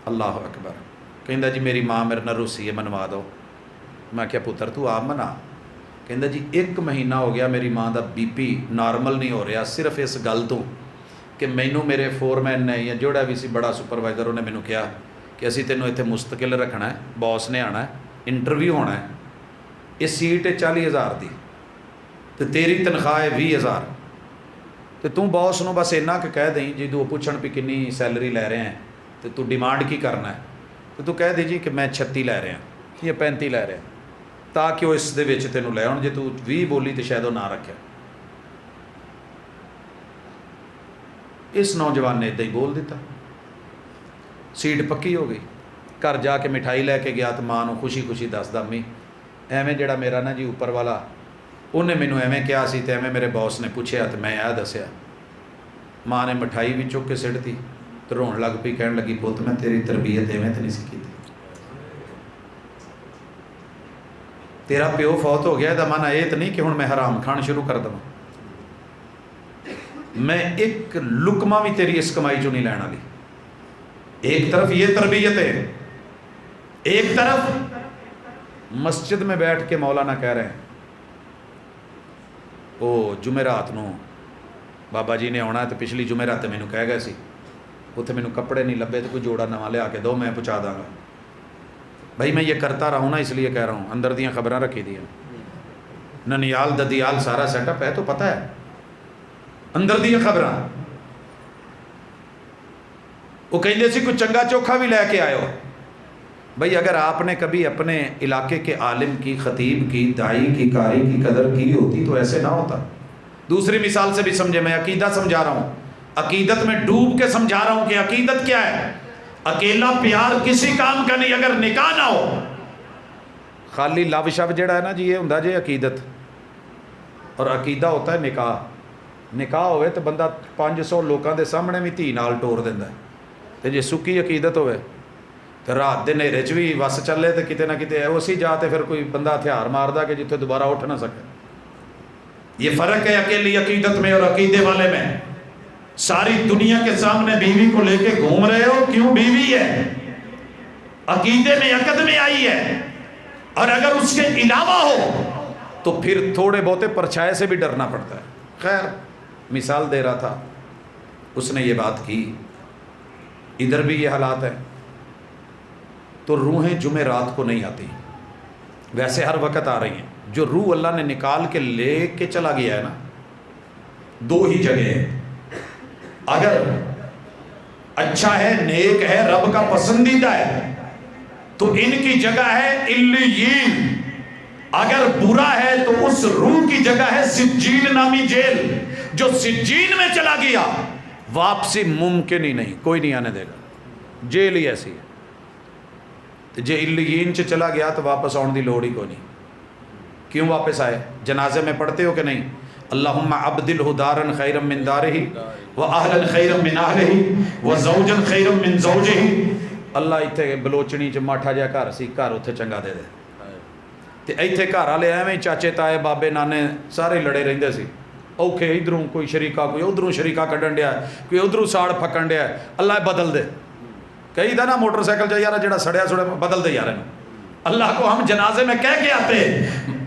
A: اللہ اکبر۔ کہندا جی میری ماں میرے نال روسی ہے، منوا دو۔ میں کہا پتر تو آپ منا؟ کہندا جی 1 مہینہ ہو گیا میری ماں دا بی پی نارمل نہیں ہو رہا، صرف اس گل تو کہ مینوں میرے فورمین نے یا جوڑا بھی سی بڑا سپروائزر انہیں مینوں کہا کہ اسی تینوں اتنے مستقل رکھنا ہے، باس نے آنا ہے، انٹرویو ہونا ہے، یہ سیٹ ہے 40,000 دی تو تیری تنخواہ ہے 20,000، تو تم باس نو بس اینا کہ کہہ دیں جی وہ پوچھن بھی کنی سیلری لے رہے ہیں تو تو ڈیمانڈ کی کرنا ہے، تو کہہ دے جی کہ میں 36 لے رہے ہیں یا 35 لے رہے ہیں، تاکہ وہ اس دے وچ تینوں لے آن، جے تو 20 بولی تو شاید وہ نہ رکھے۔ اس نوجوان نے ادھر ہی بول دیتا، سیٹ پکی ہو گئی۔ گھر جا کے مٹھائی لے کے گیا تو ماں نو خوشی خوشی دسدا امی ایویں جڑا میرا نا جی اوپر والا انہیں مینوں ایویں کیا سی تے ایویں میرے باس نے پوچھیا تو میں دسیا۔ ماں نے مٹھائی بھی چک کے سٹ دی تو رون لگ پئی، کہن لگی پوت میں تیری تربیت ایویں تے نہیں سی کیتی، تیرا پیو فوت ہو گیا دا مانا یہ تو نہیں کہ ہن میں حرام کھان شروع کر دوں، میں ایک لقمہ بھی تیری اس کمائی چوں نہیں لینا لی۔ ایک طرف یہ تربیت ہے، ایک طرف مسجد میں بیٹھ کے مولانا کہہ رہے ہیں وہ جمعرات نو بابا جی نے آنا ہے تو پچھلی جمعرات مینوں کہہ گئے سی، اتنے مینوں کپڑے نہیں لبے تو کوئی جوڑا نواں لیا کے دو میں پہنچا داں گا۔ بھائی میں یہ کرتا رہا ہوں نا، اس لیے کہہ رہا ہوں، اندر دیاں خبراں رکھی دی ہیں، ننیال ددیال سارا سیٹ اپ ہے تو پتہ ہے، اندر دیاں خبراں۔ وہ کہندے سی کوئی چنگا چوکھا بھی لے کے آئے ہو۔ بھائی اگر آپ نے کبھی اپنے علاقے کے عالم کی، خطیب کی، داعی کی، قاری کی قدر کی ہوتی تو ایسے نہ ہوتا۔ دوسری مثال سے بھی سمجھے، میں عقیدہ سمجھا رہا ہوں، عقیدت میں ڈوب کے سمجھا رہا ہوں کہ عقیدت کیا ہے۔ اکیلا پیار کسی کام کا نہیں اگر نکاح نہ ہو، خالی لو شب جڑا ہے نا جی یہ ہوندا جی عقیدت، اور عقیدہ ہوتا ہے نکاح۔ نکاح ہوئے تو بندہ 500 لوکاں دے سامنے بھی دھی نال ٹور دیندا ہے، تے جے سکی عقیدت ہوئے تو رات دے نیرے چ بھی وس چلے تو کتے نہ کتے اسی جا تے پھر کوئی بندہ ہتھیار ماردا کہ جتھے دوبارہ اٹھ نہ سکے۔ یہ فرق ہے اکیلی عقیدت میں اور عقیدے والے میں۔ ساری دنیا کے سامنے بیوی کو لے کے گھوم رہے ہو، کیوں بیوی ہے؟ عقیدے میں عقد میں آئی ہے، اور اگر اس کے علاوہ ہو تو پھر تھوڑے بہتے پرچھائے سے بھی ڈرنا پڑتا ہے۔ خیر مثال دے رہا تھا، اس نے یہ بات کی، ادھر بھی یہ حالات ہے۔ تو روحیں جمعرات کو نہیں آتی، ویسے ہر وقت آ رہی ہیں۔ جو روح اللہ نے نکال کے لے کے چلا گیا ہے نا، 2 ہی جگہ ہے۔ اگر اچھا ہے، نیک ہے، رب کا پسندیدہ ہے تو ان کی جگہ ہے علیین، اگر برا ہے تو اس روح کی جگہ ہے سجین نامی جیل۔ جو سجین میں چلا گیا واپسی ممکن ہی نہیں، کوئی نہیں آنے دے گا، جیل ہی ایسی ہے۔ جے علیین چ چلا گیا تو واپس آن دی لوڑ ہی کوئی نہیں۔ کیوں واپس آئے؟ جنازے میں پڑھتے ہو کہ نہیں؟ اللہم ابدلہ دارا خیرا من دارہ واہلا خیرا من اہلہ وزوجا خیرا من زوجہ۔ اللہ اتنے بلوچنی چ ماٹھا جہا گھر سی، گھر اتنے چنگا دے دے، تے ایتھے گھر والے ایویں چاچے تائے بابے نانے سارے لڑے رہندے سی، ਔਖੇ ਇਧਰੋਂ ਕੋਈ ਸ਼ਰੀਕਾ, ਕੋਈ ਉਧਰੋਂ ਸ਼ਰੀਕਾ ਕੱਢਣ ਡਿਆ, ਕੋਈ ਉਧਰੋਂ ਸਾੜ ਫੱਕਣ ਡਿਆ, ਅੱਲਾ ਬਦਲ ਦੇ। کئی دا نا موٹر سائیکل چاہیے یار جڑا سڑیا سڑیا بدل دے یار اللہ کو ہم جنازے میں کہہ کے آتے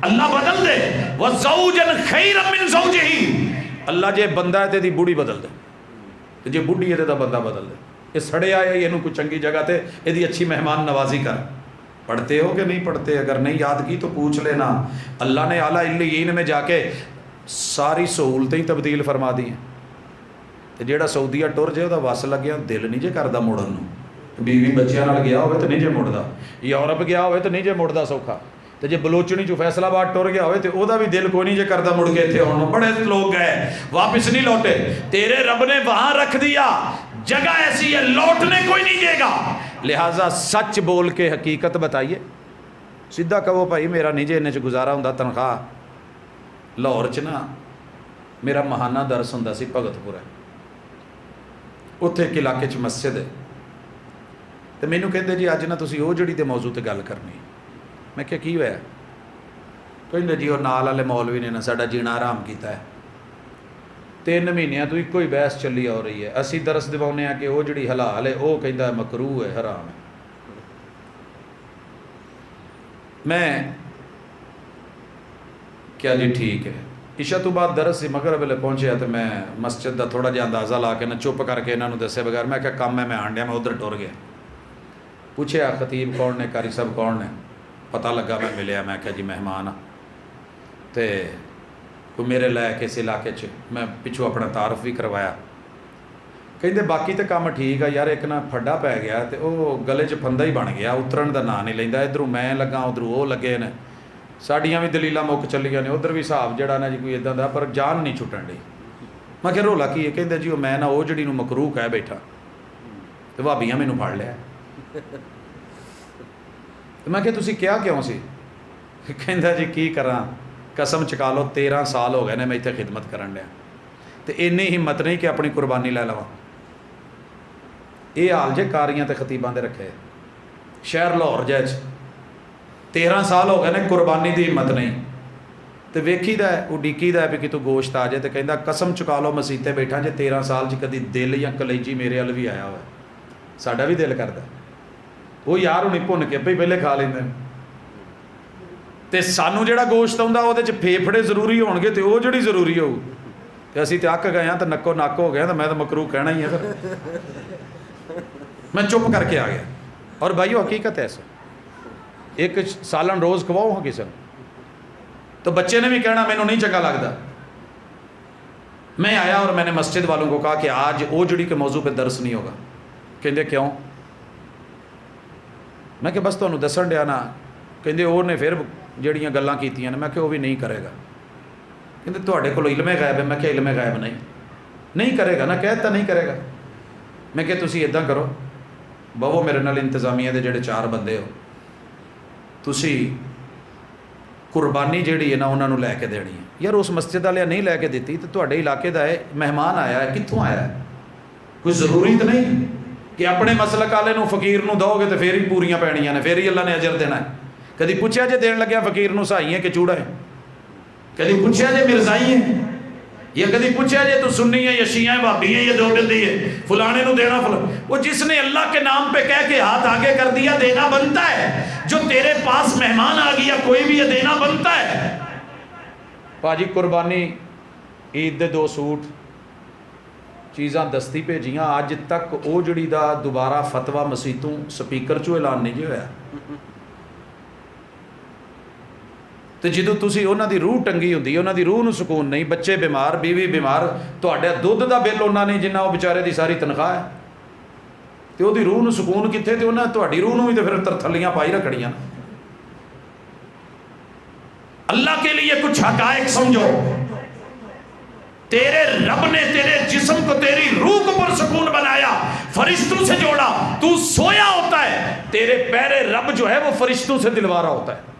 A: اللہ بدل دے وَزَوْجًا خَيْرًا مِّن زَوْجِهِ اللہ جے بندہ ہے تیری بوڑھی بدل دے تے جے بوڑھی ہے تے بندہ بدل دے یہ سڑیا ہے یہ کوئی چنگی جگہ تے یہ اچھی مہمان نوازی کر پڑھتے ہو کہ نہیں پڑھتے اگر نہیں یاد کی تو پوچھ لینا اللہ نے اعلیٰ علیین میں جا کے ساری سہولتیں تبدیل فرما دی ہیں تے جیڑا سعودیہ ٹر جے وہ وس لگیا دل نہیں جے کردا مڑن نو بیوی بچیاں نال گیا ہوئے تو نہیں جے مڑدا یورپ گیا ہوئے تو نہیں جے مڑدا سوکھا تے جے بلوچنی چو فیصل آباد ٹر گیا ہوئے تو او دا بھی دل کوئی نہیں جے کردا مڑ کے اتنے آن بڑے لوگ گئے واپس نہیں لوٹے تیرے رب نے وہاں رکھ دیا جگہ ایسی ہے لوٹنے کوئی نہیں دے گا لہٰذا سچ بول کے حقیقت بتائیے سیدھا کہو بھائی میرا نہیں جے انہیں چ گزارا ہوندا تنخواہ لاہور چ نا میرا ماہانہ درس ہوندا سی بھگت پورا اتنے ایک علاقے چ مسجد ہے تو مینوں کہندے جی اج نا تسی او جڑی دے موضوع تے گل کرنی میں کہا کی ہویا کہندے جی وہ نال والے مولوی نے نا ساڈا جینا حرام کیتا ہے 3 مہینیاں تو ایک ہی بحث چلی آ رہی ہے اسی درس دواؤنے ہیں کہ وہ جڑی حلال ہے وہ کہندا مکروہ ہے حرام ہے میں کیا جی ٹھیک ہے عشاء تو بعد درس سے مغرب ویلے پہنچیا تو میں مسجد دا تھوڑا جہا اندازہ لا کے نہ چپ کر کے انہوں نے دسے بغیر میں کہا کام میں آن ڈیا میں ادھر ٹر گیا پوچھیا خطیب کون نے قاری صاحب کون نے پتہ لگا میں ملیا میں کہا جی مہمان تے کوئی میرے لے کے اس علاقے میں پچھو اپنا تعارف بھی کروایا کہندے باقی تے کام ٹھیک ہے یار ایک نا پھڈا پی گیا تے وہ گلے چ پھندا ہی بن گیا اترن دا نا نہیں لیندا ادھروں میں لگا ادھروں وہ لگے نے ساڑیاں بھی دلیلاں مک چلیاں نے ادھر بھی حساب جڑا نا جی کوئی ادا دا پر جان نہیں چھٹن ڈی میں کہ رولا کی ہے کہندے جی وہ میں نا وہ جڑی نو مکروہ کہہ بیٹھا تے بھابیاں مینوں پھڑ لیا میں کہ تسی کیا کیوں سی کہندا جی کی کراں قسم چکا لو 13 سال ہو گئے نے میں اتنے خدمت کرن ڈیا تے اینی ہمت نہیں کہ اپنی قربانی لے لواں یہ حال جے کاریاں تے خطیباں دے رکھے شہر لاہور جے 13 سال ہو گئے نے قربانی دی ہمت نہیں تے ویکھی دا ہے اڈیکی دا ہے کہ تو گوشت آ جائے تے کہندا قسم چکا لو مسیتے بیٹھا جے 13 سال چ کدی دل یا کلیجی میرے ال بھی آیا ہوا ساڈا بھی دل کردا وہ یار ہونی بھن کے پہلے کھا لیندے تے سانو جڑا گوشت آਉਂਦਾ ਉਹਦੇ ਚ ਫੇਫੜੇ ਜ਼ਰੂਰੀ ਹੋਣਗੇ ਤੇ ਉਹ ਜਿਹੜੀ ਜ਼ਰੂਰੀ ਹੋਊ ਤੇ ਅਸੀਂ ਤੇ ਅੱਕ ਗਏ ਆ ਤੇ ਨੱਕੋ ਨੱਕ ਹੋ ਗਏ ਤਾਂ ਮੈਂ ਤਾਂ ਮਕਰੂਹ ਕਹਿਣਾ ਹੀ ਹੈ ਫਿਰ ਮੈਂ ਚੁੱਪ ਕਰਕੇ ਆ ਗਿਆ ਔਰ ਭਾਈਓ ਹਕੀਕਤ ਹੈ ایک سالن روز کھواؤ ہاں کسی تو بچے نے بھی کہنا میں نہیں چنگا لگتا میں آیا اور میں نے مسجد والوں کو کہا کہ آج اوجڑی کے موضوع پہ درس نہیں ہوگا کہندے کیوں میں کہ بس تمہیں دسن ڈیا نا کہندے وہ نے پھر جڑیاں گلاں کیتیاں نے میں کہ وہ بھی نہیں کرے گا کہندے تواڈے کول علم غیب ہے میں کہ علم غیب نہیں کرے گا نا کہتا نہیں کرے گا میں کہ تسی اداں کرو بہو میرے نال انتظامیہ دے جڑے 4 بندے ہو تسی قربانی جیڑی ہے نا انہوں نے لے کے دینی ہے یار اس مسجد والے نہیں لے کے دیتی تو تواڈے علاقے دا ہے مہمان آیا ہے کتھوں آیا ہے کوئی ضروری تو نہیں کہ اپنے مسلک والے نو فقیر نو دو گے تو پھر ہی پوریاں پینیاں نے پھر ہی اللہ نے اجر دینا ہے کدی پوچھا جے دین لگیا فقیر نو سائی ہے کہ چوڑا ہے کدی پوچھا جے مرزائی ہے یا کدی پوچھا جے تو سنی ہے یا شیعہ ہے بھابی ہے یا دو بندی ہے فلانے نو دینا وہ جس نے اللہ کے نام پہ کہہ کے ہاتھ آگے کر دیا دینا بنتا ہے جو تیرے پاس مہمان آ گیا کوئی بھی یہ دینا بنتا ہے پاجی قربانی عید دے 2 سوٹ چیزاں دستی بھیجیاں اج تک او جڑی دا دوبارہ فتویٰ مسیتوں سپیکر چوں اعلان نہیں جی ہویا تو جدو تسی انہاں دی روح ٹنگی ہوندی انہاں دی روح نو سکون نہیں بچے بیمار بیوی بیمار تواڈے دودھ دا بل انہاں نے جنہ وہ بیچارے دی ساری تنخواہ ہے تے او دی روح نو سکون کتھے تے انہاں تواڈی روح نو بھی تے پھر تھلیاں پائی رکھڑیاں اللہ کے لیے کچھ حقائق سمجھو تیرے رب نے تیرے جسم کو تیری روح کو پر سکون بنایا فرشتوں سے جوڑا تو سویا ہوتا ہے تیرے پیرے رب جو ہے وہ فرشتوں سے دلوارا ہوتا ہے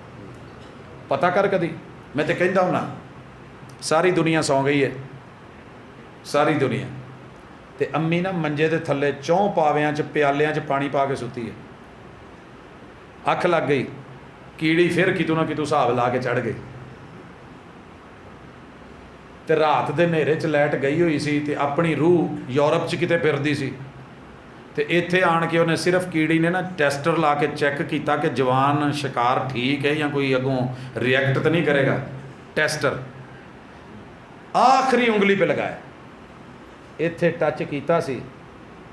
A: پتہ کر کدی میں تو کہتا ہوں نا ساری دنیا سو گئی ہے ساری دنیا تے امی نا منجے دے تھلے 4 پاویاں چ پیالیاں چ پانی پا کے ستی ہے اکھ لگ گئی کیڑی پھر کتوں نہ کتوں حساب لا کے چڑھ گئی ਤੇ ਰਾਤ ਦੇ ਹਨੇਰੇ 'ਚ ਲਾਈਟ ਗਈ ਹੋਈ ਸੀ ਤੇ ਆਪਣੀ ਰੂਹ ਯੂਰਪ 'ਚ ਕਿਤੇ ਫਿਰਦੀ ਸੀ ਤੇ ਇੱਥੇ ਆਣ ਕੇ ਉਹਨੇ ਸਿਰਫ ਕੀੜੀ ਨੇ ਨਾ ਟੈਸਟਰ ਲਾ ਕੇ ਚੈੱਕ ਕੀਤਾ ਕਿ ਜਵਾਨ ਸ਼ਿਕਾਰ ਠੀਕ ਹੈ ਜਾਂ ਕੋਈ ਅੱਗੋਂ ਰਿਐਕਟ ਤਾਂ ਨਹੀਂ ਕਰੇਗਾ। ਟੈਸਟਰ ਆਖਰੀ ਉਂਗਲੀ 'ਤੇ ਲਗਾਇਆ, ਇੱਥੇ ਟੱਚ ਕੀਤਾ ਸੀ,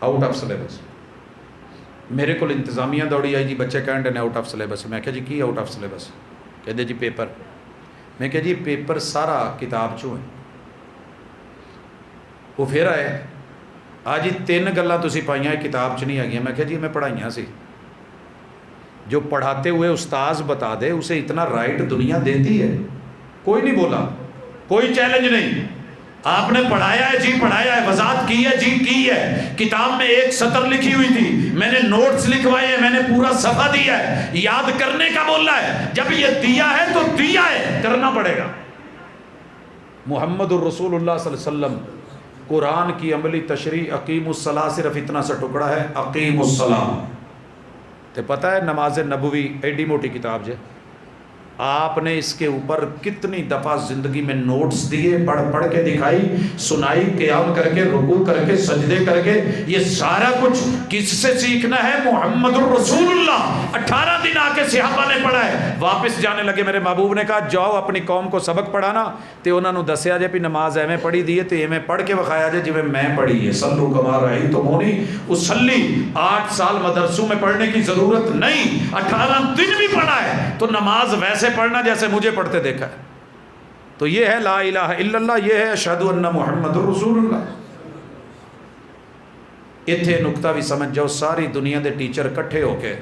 A: آؤٹ آف سلیبس. میرے کو انتظامیہ دوڑی آئی جی بچے کہنے نے آؤٹ آف سلیبس. میں کہا جی کی آؤٹ آف سلیبس؟ کہتے جی پیپر. میں کہا جی پیپر سارا کتاب چوں ہے. وہ پھر آئے آ جی 3 گلاں تسی پائیاں کتاب چ نہیں آ گیا. میں کہا جی میں پڑھائیاں سی. جو پڑھاتے ہوئے استاذ بتا دے اسے اتنا رائٹ دنیا دیتی ہے. کوئی نہیں بولا, کوئی چیلنج نہیں. آپ نے پڑھایا ہے جی پڑھایا ہے, وضاحت کی ہے جی کی ہے. کتاب میں 1 سطر لکھی ہوئی تھی, میں نے نوٹس لکھوائے ہیں, میں نے پورا صفحہ دیا ہے. یاد کرنے کا بولا ہے. جب یہ دیا ہے تو دیا ہے, کرنا پڑے گا. محمد الرسول اللہ صلی اللہ علیہ وسلم قرآن کی عملی تشریح اقیم الصلاۃ صرف اتنا سا ٹکڑا ہے, اقیم الصلاۃ. تو پتہ ہے نماز نبوی ایڈی موٹی کتاب جے, آپ نے اس کے اوپر کتنی دفعہ زندگی میں نوٹس دیے, پڑھ کے دکھائی, سنائی, قیام کر کے, رکوع کر کے, سجدے کر کے. یہ سارا کچھ کس سے سیکھنا ہے؟ محمد الرسول اللہ. 18 دن آ کے صحابہ نے پڑھا ہے. واپس جانے لگے میرے محبوب نے کہا جاؤ اپنی قوم کو سبق پڑھانا. تو انہوں نے دسیا جے بھی نماز ایویں پڑھی دی ہے تو ایویں پڑھ کے وکھایا جے جویں میں پڑھی ہے. صلو کما رأیتمونی اصلی. 8 سال مدرسوں میں پڑھنے کی ضرورت نہیں, 18 دن بھی پڑھا ہے تو نماز ویسے پڑھنا جیسے مجھے پڑھتے دیکھا ہے. تو یہ ہے لا الہ الا اللہ, یہ ہے اشہد ان محمد الرسول اللہ. اتھے نکتہ بھی سمجھ جاؤ, ساری دنیا دے ٹیچر کٹھے ہو کے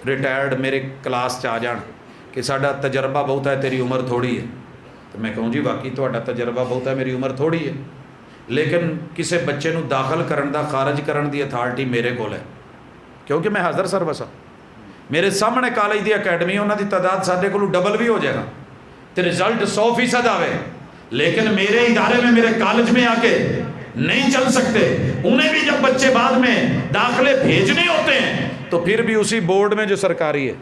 A: ریٹائرڈ میرے کلاس چ آ جان کہ ساڈا تجربہ بہت ہے, تیری عمر تھوڑی ہے. تو میں کہوں جی واقعی تہاڈا تجربہ بہت ہے, میری عمر تھوڑی ہے, لیکن کسے بچے نو داخل کرن دا خارج کرن دی اتھارٹی میرے کول ہے, کیونکہ میں حاضر سروس ہاں. میرے سامنے کالج دی اکیڈمی, انہاں دی تعداد ساڈے کولوں ڈبل بھی ہو جائے گا تے رزلٹ 100% آوے, لیکن میرے ادارے میں میرے کالج میں آ کے نہیں چل سکتے. انہیں بھی جب بچے بعد میں داخلے بھیجنے ہوتے ہیں تو پھر بھی اسی بورڈ میں جو سرکاری ہے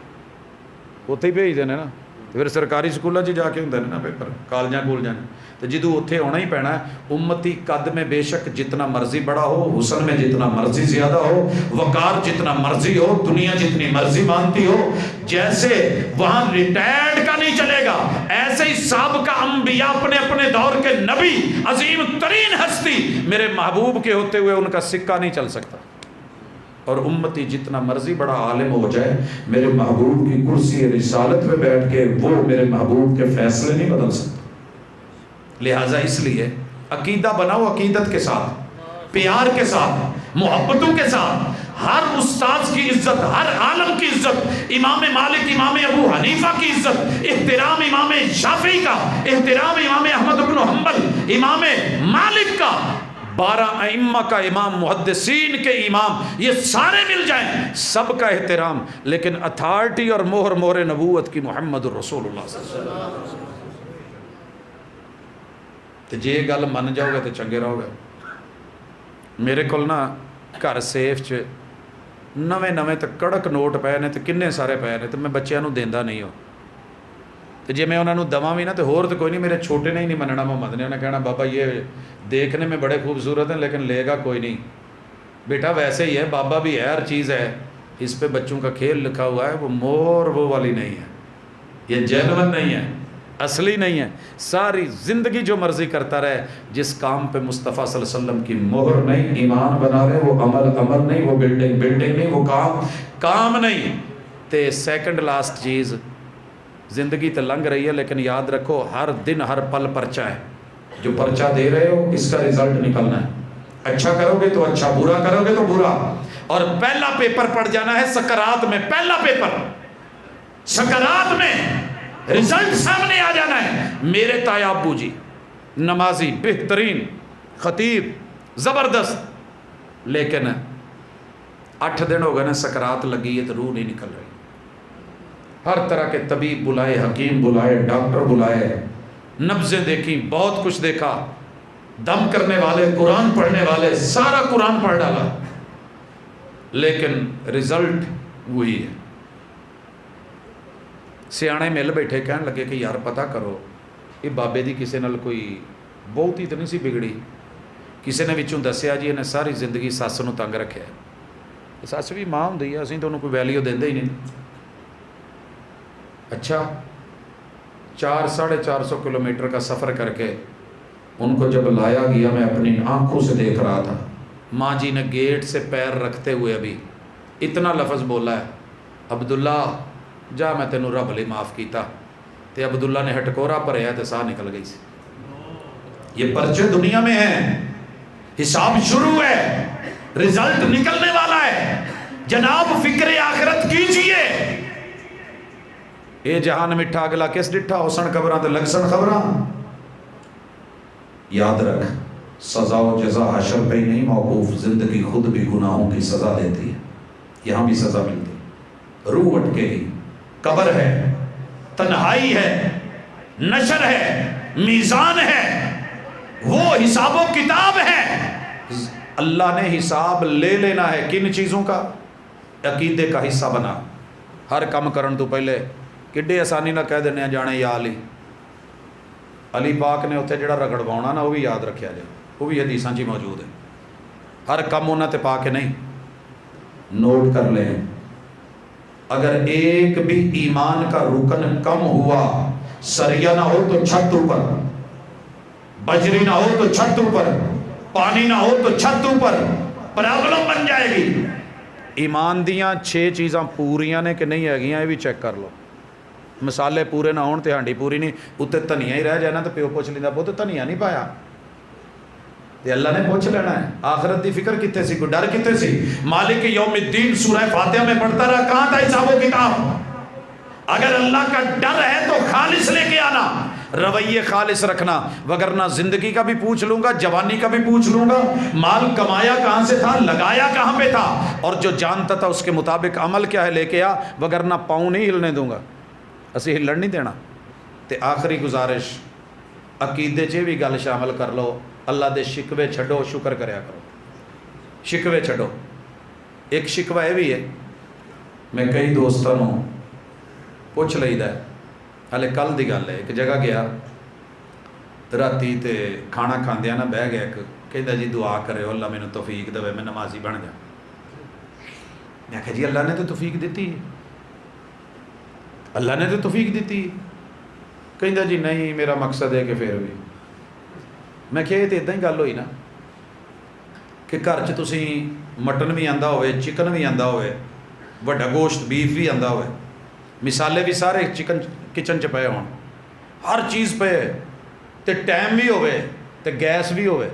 A: اتنے ہی بھیج دینے نا. پھر سرکاری سکولوں جی جا کے ہوں نا پیپر, کالجاں کولجاں تو جدو اتنے ہونا ہی پینا ہے. امتی قد میں بے شک جتنا مرضی بڑا ہو, حسن میں جتنا مرضی زیادہ ہو, وقار جتنا مرضی ہو, دنیا جتنی مرضی مانتی ہو, جیسے وہاں ریٹائرڈ کا نہیں چلے گا ایسے ہی سابقہ انبیاء اپنے اپنے دور کے نبی عظیم ترین ہستی میرے محبوب کے ہوتے ہوئے ان کا سکہ نہیں چل سکتا. اور امتی جتنا مرضی بڑا عالم ہو جائے, میرے محبوب کی کرسی رسالت میں بیٹھ کے وہ میرے محبوب کے فیصلے نہیں بدل سکتا. لہٰذا اس لیے عقیدہ بناؤ, عقیدت کے ساتھ, پیار کے ساتھ, محبتوں کے ساتھ. ہر استاذ کی عزت, ہر عالم کی عزت, امام مالک, امام ابو حنیفہ کی عزت, احترام امام شافعی کا, احترام امام احمد بن حنبل, امام مالک کا, 12 ائمہ کا امام, محدثین کے امام, یہ سارے مل جائیں, سب کا احترام. لیکن اتھارٹی اور مہر نبوت کی محمد الرسول اللہ صلی اللہ علیہ وسلم. تو جے گل من جاؤ گے تو چنگے رہو گے. میرے کول نا گھر سیف چ نویں تو کڑک نوٹ پے نے, تو کنے سارے پے نے, تو میں بچیاں نو دیندا نہیں ہوں. تو جے میں انہوں نے دواں بھی نا تو ہور تو کوئی نہیں, میرے چھوٹے نے ہی نہیں مننا محمد نے. انہیں کہنا بابا یہ دیکھنے میں بڑے خوبصورت ہیں لیکن لے گا کوئی نہیں. بیٹا ویسے ہی ہے, بابا بھی ہے, ہر چیز ہے, اس پہ بچوں کا کھیل لکھا ہوا ہے. وہ مور وہ والی نہیں ہے, یہ جینون نہیں ہے, اصلی نہیں ہے. ساری زندگی جو مرضی کرتا رہے, جس کام پہ مصطفیٰ صلی اللہ علیہ وسلم کی مہر نہیں, ایمان بنا رہے, وہ عمل نہیں, وہ بلڈنگ نہیں, وہ کام نہیں. تے سیکنڈ لاسٹ چیز, زندگی تو لنگ رہی ہے لیکن یاد رکھو ہر دن ہر پل پرچہ ہے. جو پرچہ دے رہے ہو اس کا رزلٹ نکلنا ہے. اچھا کرو گے تو اچھا, برا کرو گے تو برا. اور پہلا پیپر پڑ جانا ہے سکرات میں, پہلا پیپر سکرات میں رزلٹ سامنے آ جانا ہے. میرے تایا ابو جی نمازی, بہترین خطیب, زبردست, لیکن 8 دن ہو گئے نا سکرات لگی ہے تو روح نہیں نکل رہی. ہر طرح کے طبیب بلائے, حکیم بلائے, ڈاکٹر بلائے, نبضیں دیکھیں, بہت کچھ دیکھا, دم کرنے والے, قرآن پڑھنے والے, سارا قرآن پڑھ ڈالا, لیکن رزلٹ وہی ہے. سیانے مل بیٹھے کہنے لگے کہ یار پتہ کرو یہ بابے دی کسی نال کوئی بہت ہی تو نہیں سی بگڑی. کسی نے وچوں دسیا جی انہیں ساری زندگی سس نو تنگ رکھیا, سس بھی ماں ہوندی ہے, اسی تو انہوں کوئی ویلیو دیندے ہی نہیں. اچھا 400-450 کلومیٹر کا سفر کر کے ان کو جب لایا گیا, میں اپنی آنکھوں سے دیکھ رہا تھا, ماں جی نے گیٹ سے پیر رکھتے ہوئے ابھی اتنا لفظ بولا ہے، عبداللہ جا میں تینوں رب لے معاف کیتا، تے عبداللہ نے ہٹکورا بھریا تے ساہ نکل گئی سی۔ یہ پرچے دنیا میں ہیں، حساب شروع ہے، رزلٹ نکلنے والا ہے، جناب فکر آخرت کیجئے۔ اے جہان مٹھا اگلا کس ڈٹھا، ہوسن قبراں تے لگسن خبراں۔ یاد رکھ سزا و جزا حشر پہ ہی نہیں موقوف، زندگی خود بھی گناہوں کی سزا دیتی ہے، یہاں بھی سزا ملتی ہے، روح اٹکے گی، قبر ہے، تنہائی ہے، نشر ہے، میزان ہے، وہ حساب و کتاب ہے۔ اللہ نے حساب لے لینا ہے کن چیزوں کا؟ عقیدے کا حصہ بنا۔ ہر کام کرن تو پہلے کڈے آسانی نہ کہہ دینے جانے یا علی، علی پاک نے اتنے جڑا رگڑوانا نا وہ بھی یاد رکھیا جائے، وہ بھی حدیثاں چی موجود ہے۔ ہر کم انہاں تے پا کے نہیں، نوٹ کر لیں، اگر ایک بھی ایمان کا رکن کم ہوا، سریہ نہ ہو تو چھت اوپر، بجری نہ ہو تو چھت اوپر، پانی نہ ہو تو چھت اوپر، پرابلم بن جائے گی۔ ایمان دیاں 6 چیزاں پوریاں نے کہ نہیں ہے گیاں، یہ بھی چیک کر لو۔ مسالے پورے نہ ہون تے ہانڈی پوری نہیں، اتنے دھنیا ہی رہ جائے نا تو پیو پوچھ لینا پوت دھنیا نہیں پایا، تے اللہ نے پوچھ لینا ہے۔ آخرت دی فکر کتے سی، کوئی ڈر کتے سی؟ مالک یوم الدین سورہ فاتحہ میں پڑھتا رہا، کہاں تھا حساب و کتاب؟ اگر اللہ کا ڈر ہے تو خالص لے کے آنا، رویے خالص رکھنا، وگرنہ زندگی کا بھی پوچھ لوں گا، جوانی کا بھی پوچھ لوں گا، مال کمایا کہاں سے تھا، لگایا کہاں پہ تھا، اور جو جانتا تھا اس کے مطابق عمل کیا ہے لے کے آ، وگرنہ پاؤں نہیں ہلنے دوں گا، اسی ہلن نہیں دینا۔ تے آخری گزارش، عقیدے چے بھی گل شامل کر لو، اللہ دے شکوے چھڈو، شکر کریا کرو، شکوے چھڈو۔ ایک شکوہ یہ بھی ہے، میں کئی دوستوں پوچھ لئیدا ہے، ہلے کل دی گل ہے، ایک جگہ گیا راتی تے کھانا کھاندیا نا بہ گیا، ایک کہندا جی دعا کرے اللہ مینوں توفیق دے میں نمازی بن جا۔ میں کہا جی اللہ نے تو توفیق دیتی، اللہ نے تو توفیق دیتی، کہندا جی نہیں میرا مقصد ہے کہ پھر بھی۔ میں کہ یہ تو اتنا ہی گل ہوئی نا کہ گھر چ تسی مٹن بھی آندا ہوئے، چکن بھی آندا ہوئے، وڈا گوشت بیف بھی آندا ہوئے، مسالے بھی سارے چکن کچن چ پے ہون، ہر چیز پہ تے ٹائم بھی ہوئے تے گیس بھی ہوئے،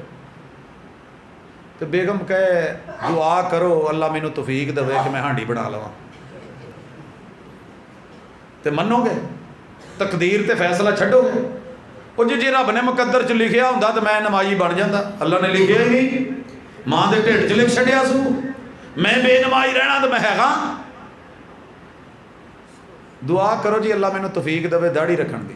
A: تے بیگم کہے دعا کرو اللہ مینوں توفیق دے کہ میں ہانڈی بنا لواں، تے منو گے؟ تقدیر تے فیصلہ چھڈو گے؟ وہ جی رب نے مقدر چ لکھیا ہوندا تے میں نمازی بن جاندا، اللہ نے لکھیا ہی نہیں، ماں دے ڈھڈ چ لکھ چھڈیا سو میں بے نماز رہنا تو میں ہے گا۔ دعا کرو جی اللہ مینوں توفیق دے داڑھی رکھن دی،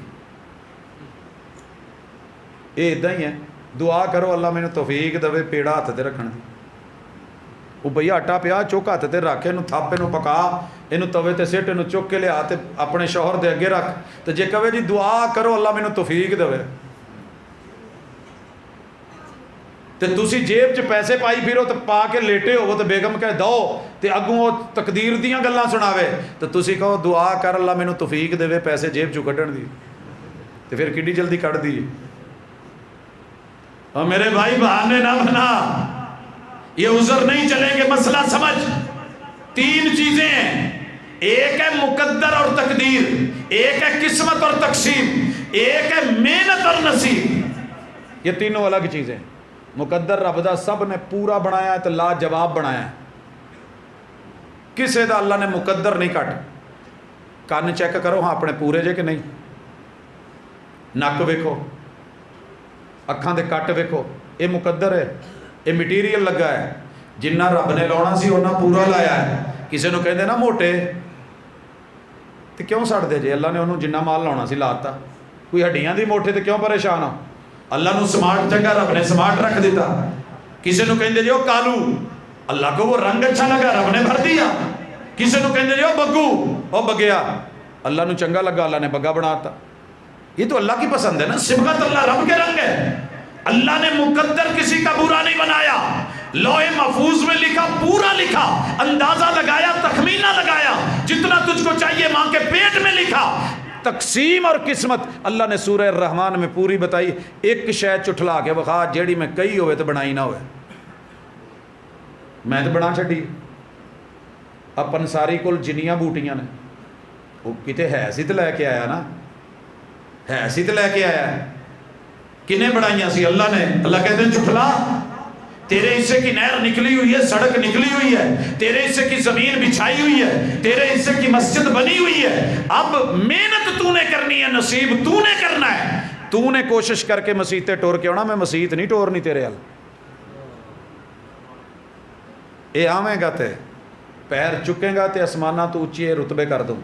A: یہ ادھا ہی ہے، دعا کرو اللہ مینوں توفیق دے پیڑا ہاتھ تے رکھن دی۔ وہ بھئی آٹا پیا چک ہاتھ تے رکھ، اینوں تھپ اینوں پکا، اینوں توے تے سٹ، اینوں چک کے لیا تے اپنے شوہر دے اگے رکھ، تے جے کہے جی دعا کرو اللہ مینوں توفیق دے تے تسی جیب چ پیسے پائی پھرو تے پا کے لیٹے ہو تے بیگم کہے دو تے اگوں وہ تقدیر دیاں گلاں سناوے تے تسی کہو دعا کر اللہ مینوں توفیق دے پیسے جیب چوں کڈن دی، تے پھر کڈی جلدی کڈ دی۔ اور میرے بھائی بہانے نہ بنا، یہ عذر نہیں چلیں گے، مسئلہ سمجھ۔ 3 چیزیں ہیں، ایک ہے مقدر اور تقدیر، ایک ہے قسمت اور تقسیم، ایک ہے محنت اور نصیب۔ یہ تینوں الگ چیزیں، مقدر رب دا سب نے پورا بنایا ہے تو لاجواب بنایا ہے، کسے دا اللہ نے مقدر نہیں کٹ۔ کان چیک کرو ہاں اپنے پورے جے کہ نہیں، نک ویکھو، اکھاں دے کٹ ویکھو، یہ مقدر ہے، یہ مٹیریل لگا ہے، جنہ رب نے لاؤنا سی انہاں پورا لایا ہے۔ کسی نو کہندے نا موٹے تے کیوں سڑ دے جے، اللہ نے انہوں جنہ مال لاؤنا سی لاتا، کوئی ہڈیاں دی موٹے تے کیوں پریشان ہو، اللہ نو سمارٹ چنگا رب نے سمارٹ رکھ دیتا۔ کسی نو کہندے جو کالو، اللہ کو وہ رنگ اچھا لگا رب نے بھر دیا۔ کسی نو کہندے جو بگو، وہ بگیا، اللہ نو چنگا لگا اللہ نے بگا بناتا۔ یہ تو اللہ کی پسند ہے نا، صبغت اللہ رب کے رنگ ہے۔ اللہ نے مقدر کسی کا برا نہیں بنایا، لوح محفوظ میں لکھا پورا لکھا، اندازہ لگایا تخمینہ لگایا، جتنا تجھ کو چاہیے ماں کے پیٹ میں لکھا۔ تقسیم اور قسمت اللہ نے سورہ الرحمن میں پوری بتائی، ایک شے چٹھلا کے بخا جیڑی میں کئی ہوئے تو بنائی نہ ہوئے۔ میں تو بنا چھڈی. اپن ساری کول جنیاں بوٹیاں نے وہ کتے ہے سی تو لے کے آیا نا, ہے سی تو لے کے آیا. کنے بنائیاں سی؟ اللہ نے. اللہ کہتے ہیں جھٹلا, تیرے حصے کی نہر نکلی ہوئی ہے, سڑک نکلی ہوئی ہے, تیرے حصے کی زمین بچھائی ہوئی ہے, تیرے حصے کی مسجد بنی ہوئی ہے. اب محنت تو نے کرنی ہے, نصیب تو نے کرنا ہے. تو نے کوشش کر کے مسیتے ٹور کے ہونا, میں مسیت نہیں ٹورنی تیرے حل. اے آویں گا تے پیر چکیں گا تے اسمانہ تو اچھی رتبے کر دوں.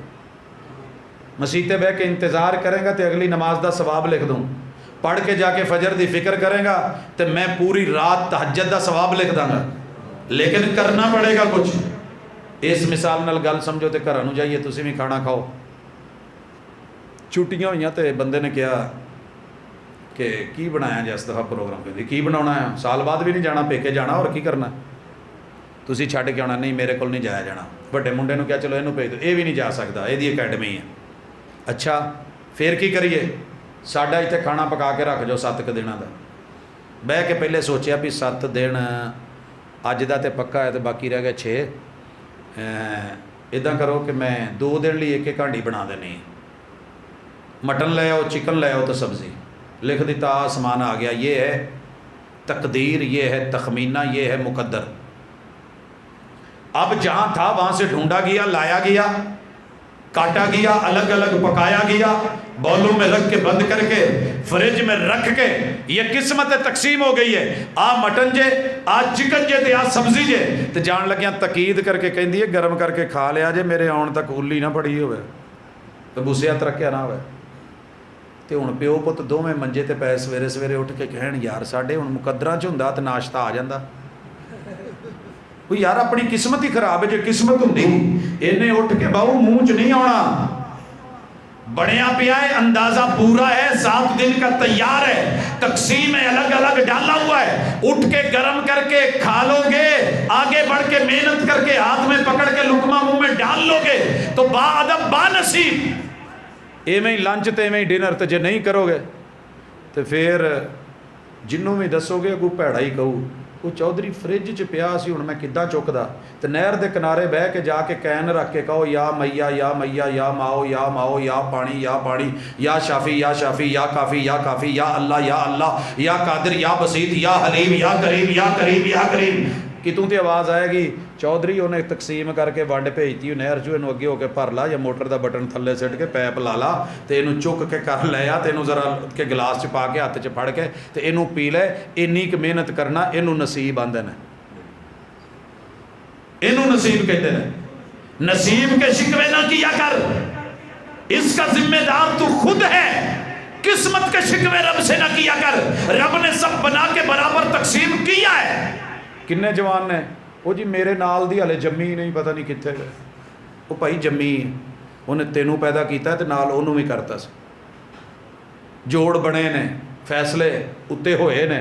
A: مسیتے بہ کے انتظار کریں گا تے اگلی نماز دا ثواب لکھ دوں. پڑھ کے جا کے فجر دی فکر کریں گا تے میں پوری رات تہجد دا ثواب لکھ داں گا. لیکن کرنا پڑے گا کچھ. اس مثال نال گل سمجھو تے گھراں نوں جائیے تسی بھی کھانا کھاؤ. چھٹیاں ہوئیاں تے بندے نے کہا کہ کی بنایا جی اس دفعہ پروگرام پہ, کی بنانا ہے؟ سال بعد بھی نہیں جانا, پیکے جانا, اور کی کرنا تسی چھڈ کے آنا. نہیں میرے کول نہیں جایا جانا. بڑے منڈے نوں کیا چلو اینوں بھیج دو, یہ بھی نہیں جا سکتا, یہ دی اکیڈمی ہے. اچھا پھر کی کریے؟ ساڈا اتنے کھانا پکا کے رکھ جو 7 دنوں کا. بہ کے پہلے سوچیا بھی 7 دن اج دا تے پکا ہے, تو باقی رہ گئے 6. ادا کرو کہ میں 2 دن لی ایک ہانڈی بنا دینی. مٹن لے آؤ, چکن لے آؤ, تو سبزی لکھ دیتا, آسمان آ گیا. یہ ہے تقدیر, یہ ہے تخمینہ, یہ ہے مقدر. اب جہاں تھا وہاں سے ڈھونڈا گیا, لایا گیا, کاٹا گیا, الگ الگ پکایا گیا, بولوں میں رکھ کے بند کر کے فریج میں رکھ کے. یہ قسمت تقسیم ہو گئی ہے. آ مٹن جے, آ چکن جے, تے آ سبزی جے. تے جان لگیاں تقید کر کے کہندی ہے گرم کر کے کھا لیا جے, میرے آن تک الی نہ پڑی ہوئے تو بوسیا ترکیا نہ ہوئے. تے ہن پیو پت دوویں منجے تے پے سویرے سویرے اٹھ کے کہن یار ساڈے ہن مقدراں چ ہوندا تے ناشتہ آ جاندا. یار اپنی قسمت ہی خراب ہے. جے قسمت ہوندی اینے اٹھ کے باؤ منہ چ نہیں آنا. بڑھیا پیا ہے, اندازہ پورا ہے, 7 دن کا تیار ہے, تقسیم ہے, الگ الگ ڈالا ہوا ہے. اٹھ کے گرم کر کے کھا لو گے, آگے بڑھ کے محنت کر کے ہاتھ میں پکڑ کے لقمہ منہ میں ڈال لو گے تو با ادب با نصیب. ایویں ہی لنچ تے ایویں ہی ڈنر. تے جے نہیں کرو گے تو پھر جنوں بھی دسو گے اگوں پیڑا ہی کہو وہ چودھری فریج چ پیا سی ہن میں کداں چکدا. تے نہر دے کنارے بہ کے جا کے کین رکھ کے کہو یا میاں یا میاں, یا ماؤ یا ماؤ, یا پانی یا پانی, یا شافی یا شافی, یا کافی یا کافی, یا اللہ, یا قادر یا بسیط, یا حلیم یا کریم, یا کریم یا کریم. کتوں تے آواز آئے گی چودھری انہیں تقسیم کر کے ونڈ بھیجتی نہر چو, اینوں اگے ہو کے بھر لا, یا موٹر دا بٹن تھلے سٹ کے پیپ لا لا, تے اینوں چک کے کر لے آ, تے اینوں ذرا کے گلاس چ پا کے ہاتھ چ پھڑ کے تے اینوں پی لے. اینی کہ محنت کرنا اینوں نصیب آندے نے, اینوں نصیب کہتے ہیں. نصیب کے شکوے نہ کیا کر, اس کا ذمہ دار تو خود ہے. قسمت کے شکوے رب سے نہ کیا کر, رب نے سب بنا کے برابر تقسیم کیا ہے. کنے جوان نے وہ جی میرے نال دی ہلے جمی نہیں, پتہ نہیں کتنے گئے. وہ بھائی جمی, انہیں تینوں پیدا کیتا ہے تے نال انہوں بھی کرتا سی. جوڑ بنے نے, فیصلے اتے ہوئے نے,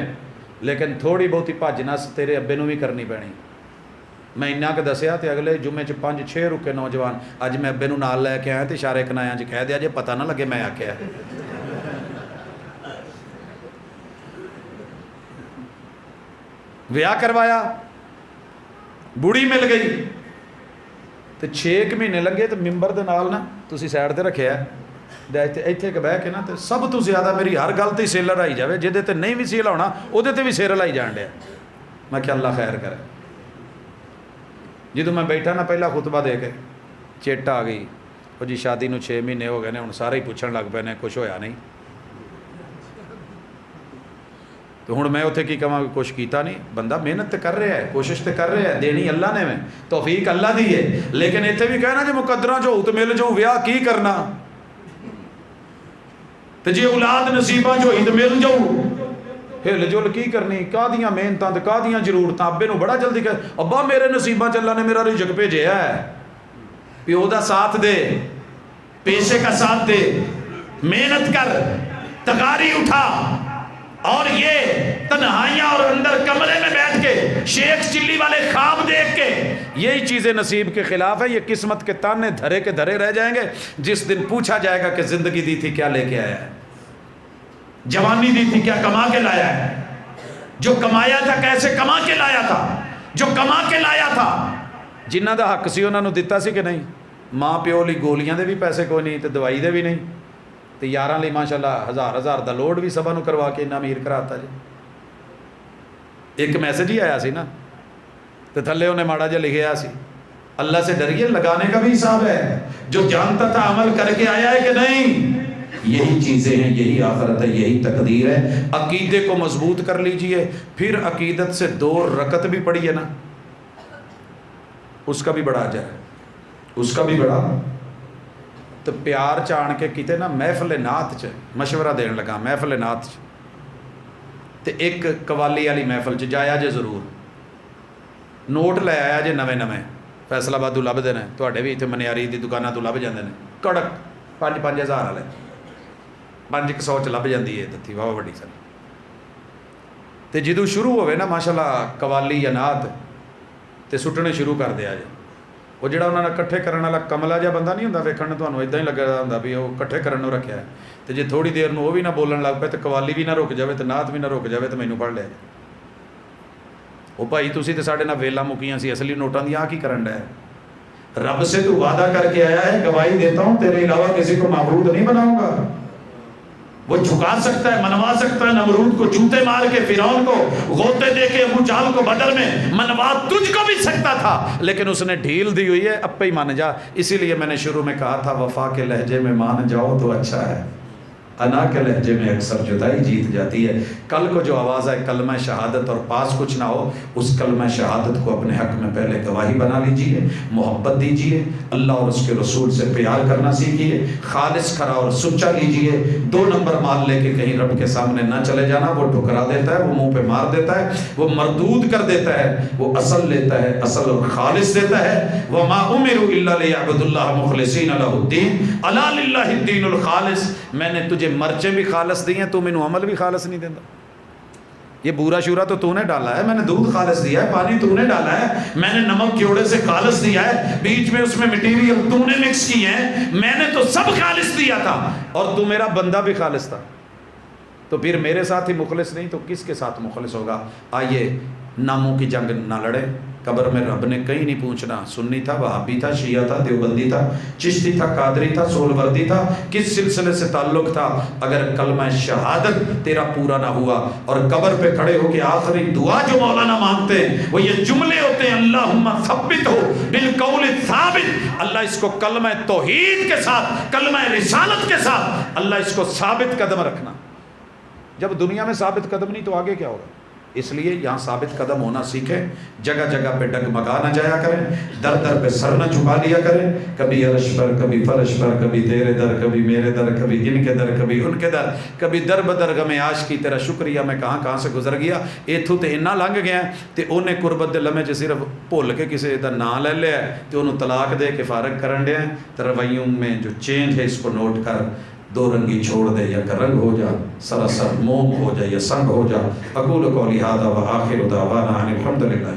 A: لیکن تھوڑی بہتی بھج نس تیرے ابے نوں بھی کرنی پینی. میں انہاں کہ دسیا تے اگلے جمعے چ 5-6 رکے نوجوان. اج میں ابے نوں نال لے کے آیا تے اشارے کنایاں چ کہہ دیا جے پتہ نہ لگے میں آکھیا. ویاہ کروایا, بوڑھی مل گئی تے 6 مہینے لگے تے ممبر دے نال نا تسی سائڈ تے رکھیا ایتھے کہ بہ کے نا تے سب تو زیادہ میری ہر گل تے سیل لائی جاوے, جہدے تے نہیں بھی سیل ہونا اودے تے بھی سیر لائی جان ڈیا. میں کہ اللہ خیر کرے. جدوں میں بیٹھا نا پہلا خطبہ دے کے چٹ آ گئی, وہ جی شادی نو 6 مہینے ہو گئے نے, ہن سارے ہی پوچھن لگ پے نے کچھ ہویا نہیں. تو ہوں میں اتنے کی کہاں کچھ کیتا نہیں. بندہ محنت کر رہا ہے, کوشش تو کر رہا ہے, دینی اللہ نے, میں توفیق اللہ دی ہے. لیکن اتنے بھی کہنا جی مقدراں جو تو مل جو ویاہ کی کرنا, تو جی اولاد نصیباں جو ہی تو مل جاؤ, ہل جل کی کرنی, کادیاں محنتاں تے کادیاں ضرورتاں. ابے نو بڑا جلدی کہ ابا میرے نصیباں چ اللہ نے میرا رزق بھیجیا ہے. پیو دا ساتھ دے, پیشے کا ساتھ دے, محنت کر, تغاری اٹھا. اور یہ تنہائیاں اور اندر کمرے میں بیٹھ کے شیخ چلی والے خواب دیکھ کے, یہی چیزیں نصیب کے خلاف ہے. یہ قسمت کے تانے دھرے کے دھرے رہ جائیں گے. جس دن پوچھا جائے گا کہ زندگی دی تھی کیا لے کے آیا ہے, جوانی دی تھی کیا کما کے لایا ہے, جو کمایا تھا کیسے کما کے لایا تھا, جو کما کے لایا تھا، جنہ دا حق سی انہوں نے دتا سی کہ نہیں؟ ماں پیو لی گولیاں دے بھی پیسے کوئی نہیں تے دوائی دے بھی نہیں، تے یاراں لی ماشاءاللہ ہزار ہزار دا لوڈ بھی سبھا نو کروا کے انہاں امیر کراتا جی۔ ایک میسج ہی آیا سی نا، تے تھلے انہیں ماڑا جا لکھیا سی، اللہ سے ڈریے، لگانے کا بھی حساب ہے، جو جانتا تھا عمل کر کے آیا ہے کہ نہیں؟ یہی چیزیں ہیں، یہی آخرت ہے، یہی تقدیر ہے۔ عقیدے کو مضبوط کر لیجئے، پھر عقیدت سے 2 رکعت بھی پڑھیے نا، اس کا بھی بڑا اجر ہے، اس کا بھی بڑا۔ تو پیار چان کے کیتے نا محفل نعت چ مشورہ دین لگا، محفل نعت چ تے ایک قوالی والی محفل چ جایا جے ضرور، نوٹ لے آیا جے نویں نویں، فیصل آباد تو لبھدے نے، تواڈے بھی اتنے منیاری دی دکاناں تو لب جاندے نے، کڑک 5-5 ہزار والے 500 چ لب جاندی ہے دتی واہ وڈی سن۔ تے جدوں شروع ہوئے نا ماشاءاللہ قوالی یا نعت تے سٹنے شروع کر دیا جے، وہ جڑا انہاں نے کٹھے کرن والا کملا جا بندہ نہیں ہوندا، ویکھن تانوں ادا ہی لگا ہوندا بھی وہ کٹھے کرن نوں رکھیا ہے، تے جے تھوڑی دیر نوں وہ بھی نہ بولن لگ پے تے قوالی بھی نہ رک جاوے تے نعت بھی نہ رک جاوے تے مینوں پڑھ لیا جائے، او بھائی تسی تے ساڈے نال ویلاں مکیاں سی، اصلی نوٹاں دی آ کی کرن ڈے؟ رب سے تو وعدہ کر کے آیا ہے، گواہی دیتا ہوں تیرے علاوہ کسی کو معبود نہیں بناؤں گا۔ وہ جھکا سکتا ہے، منوا سکتا ہے، نمرود کو جوتے مار کے، فرعون کو غوطے دے کے، ابو جہل کو بدر میں منوا تجھ کو بھی سکتا تھا، لیکن اس نے ڈھیل دی ہوئی ہے، اب پہ ہی مان جا۔ اسی لیے میں نے شروع میں کہا تھا وفا کے لہجے میں مان جاؤ تو اچھا ہے، انا کے لہجے میں اکثر جدائی جیت جاتی ہے۔ کل کو جو آواز ہے کلمہ شہادت اور پاس کچھ نہ ہو، اس کلمہ شہادت کو اپنے حق میں پہلے گواہی بنا لیجئے، محبت دیجئے، اللہ اور اس کے رسول سے پیار کرنا سیکھیے، خالص کھرا اور سچا لیجئے۔ 2 نمبر مال لے کے کہیں رب کے سامنے نہ چلے جانا، وہ ٹھکرا دیتا ہے، وہ منہ پہ مار دیتا ہے، وہ مردود کر دیتا ہے، وہ اصل لیتا ہے، اصل اور خالص دیتا ہے۔ وَمَا أُمِرُوا إِلَّا لِيَعْبُدُوا اللَّهَ مُخْلِصِينَ لَهُ الدِّينَ أَلَا لِلَّهِ الدِّينُ الْخَالِص۔ میں نے تجھے مرچیں بھی خالص دی ہیں، تو مینوں عمل بھی خالص نہیں دینا۔ یہ بورا شورا تو نے ڈالا ہے، میں نے دودھ خالص دیا ہے، پانی تو نے ڈالا ہے، میں نے نمک کیوڑے سے خالص دیا ہے، بیچ میں اس میں مٹیریل تو نے مکس کی ہے، میں نے تو سب خالص دیا تھا، اور تو میرا بندہ بھی خالص تھا، تو پھر میرے ساتھ ہی مخلص نہیں تو کس کے ساتھ مخلص ہوگا؟ آئیے ناموں کی جنگ نہ لڑے۔ قبر میں رب نے کہیں نہیں پوچھنا سنی تھا، وہابی تھا، شیعہ تھا، دیوبندی تھا، چشتی تھا، قادری تھا، سولوردی تھا، کس سلسلے سے تعلق تھا۔ اگر کلمہ شہادت تیرا پورا نہ ہوا اور قبر پہ کھڑے ہو کے آخری دعا جو مولانا مانگتے ہیں وہ یہ جملے ہوتے ہیں، اللہم ثبت ہو بالقول ثابت، اللہ اس کو کلمہ توحید کے ساتھ، کلمہ رسالت کے ساتھ اللہ اس کو ثابت قدم رکھنا۔ جب دنیا میں ثابت قدم نہیں تو آگے کیا ہوگا؟ اس لیے یہاں ثابت قدم ہونا سیکھیں، جگہ جگہ پہ ڈگمگا نہ جایا کریں، در در پہ سر نہ جھکا لیا کریں، کبھی عرش پر، کبھی فرش پر، کبھی تیرے در، کبھی میرے در، کبھی ان کے در، کبھی ان کے در، کبھی در بدر غم عاشقی تیرا شکریہ میں کہاں سے گزر گیا، ایتھوں تے انہاں لنگ گیا تے انہیں قربت دے لمحے 'ਚ صرف بھول کے کسی دا نام لے لیا تے انہوں طلاق دے کے فارغ کرن دیا۔ تے رویوں میں جو چینج ہے اس کو نوٹ کر، 2 رنگی چھوڑ دے، یا کہ رنگ ہو جا، سراسر موم ہو جا یا سنگ ہو جا۔ اقول قولی ھذا وآخر دعوانا ان الحمد للہ۔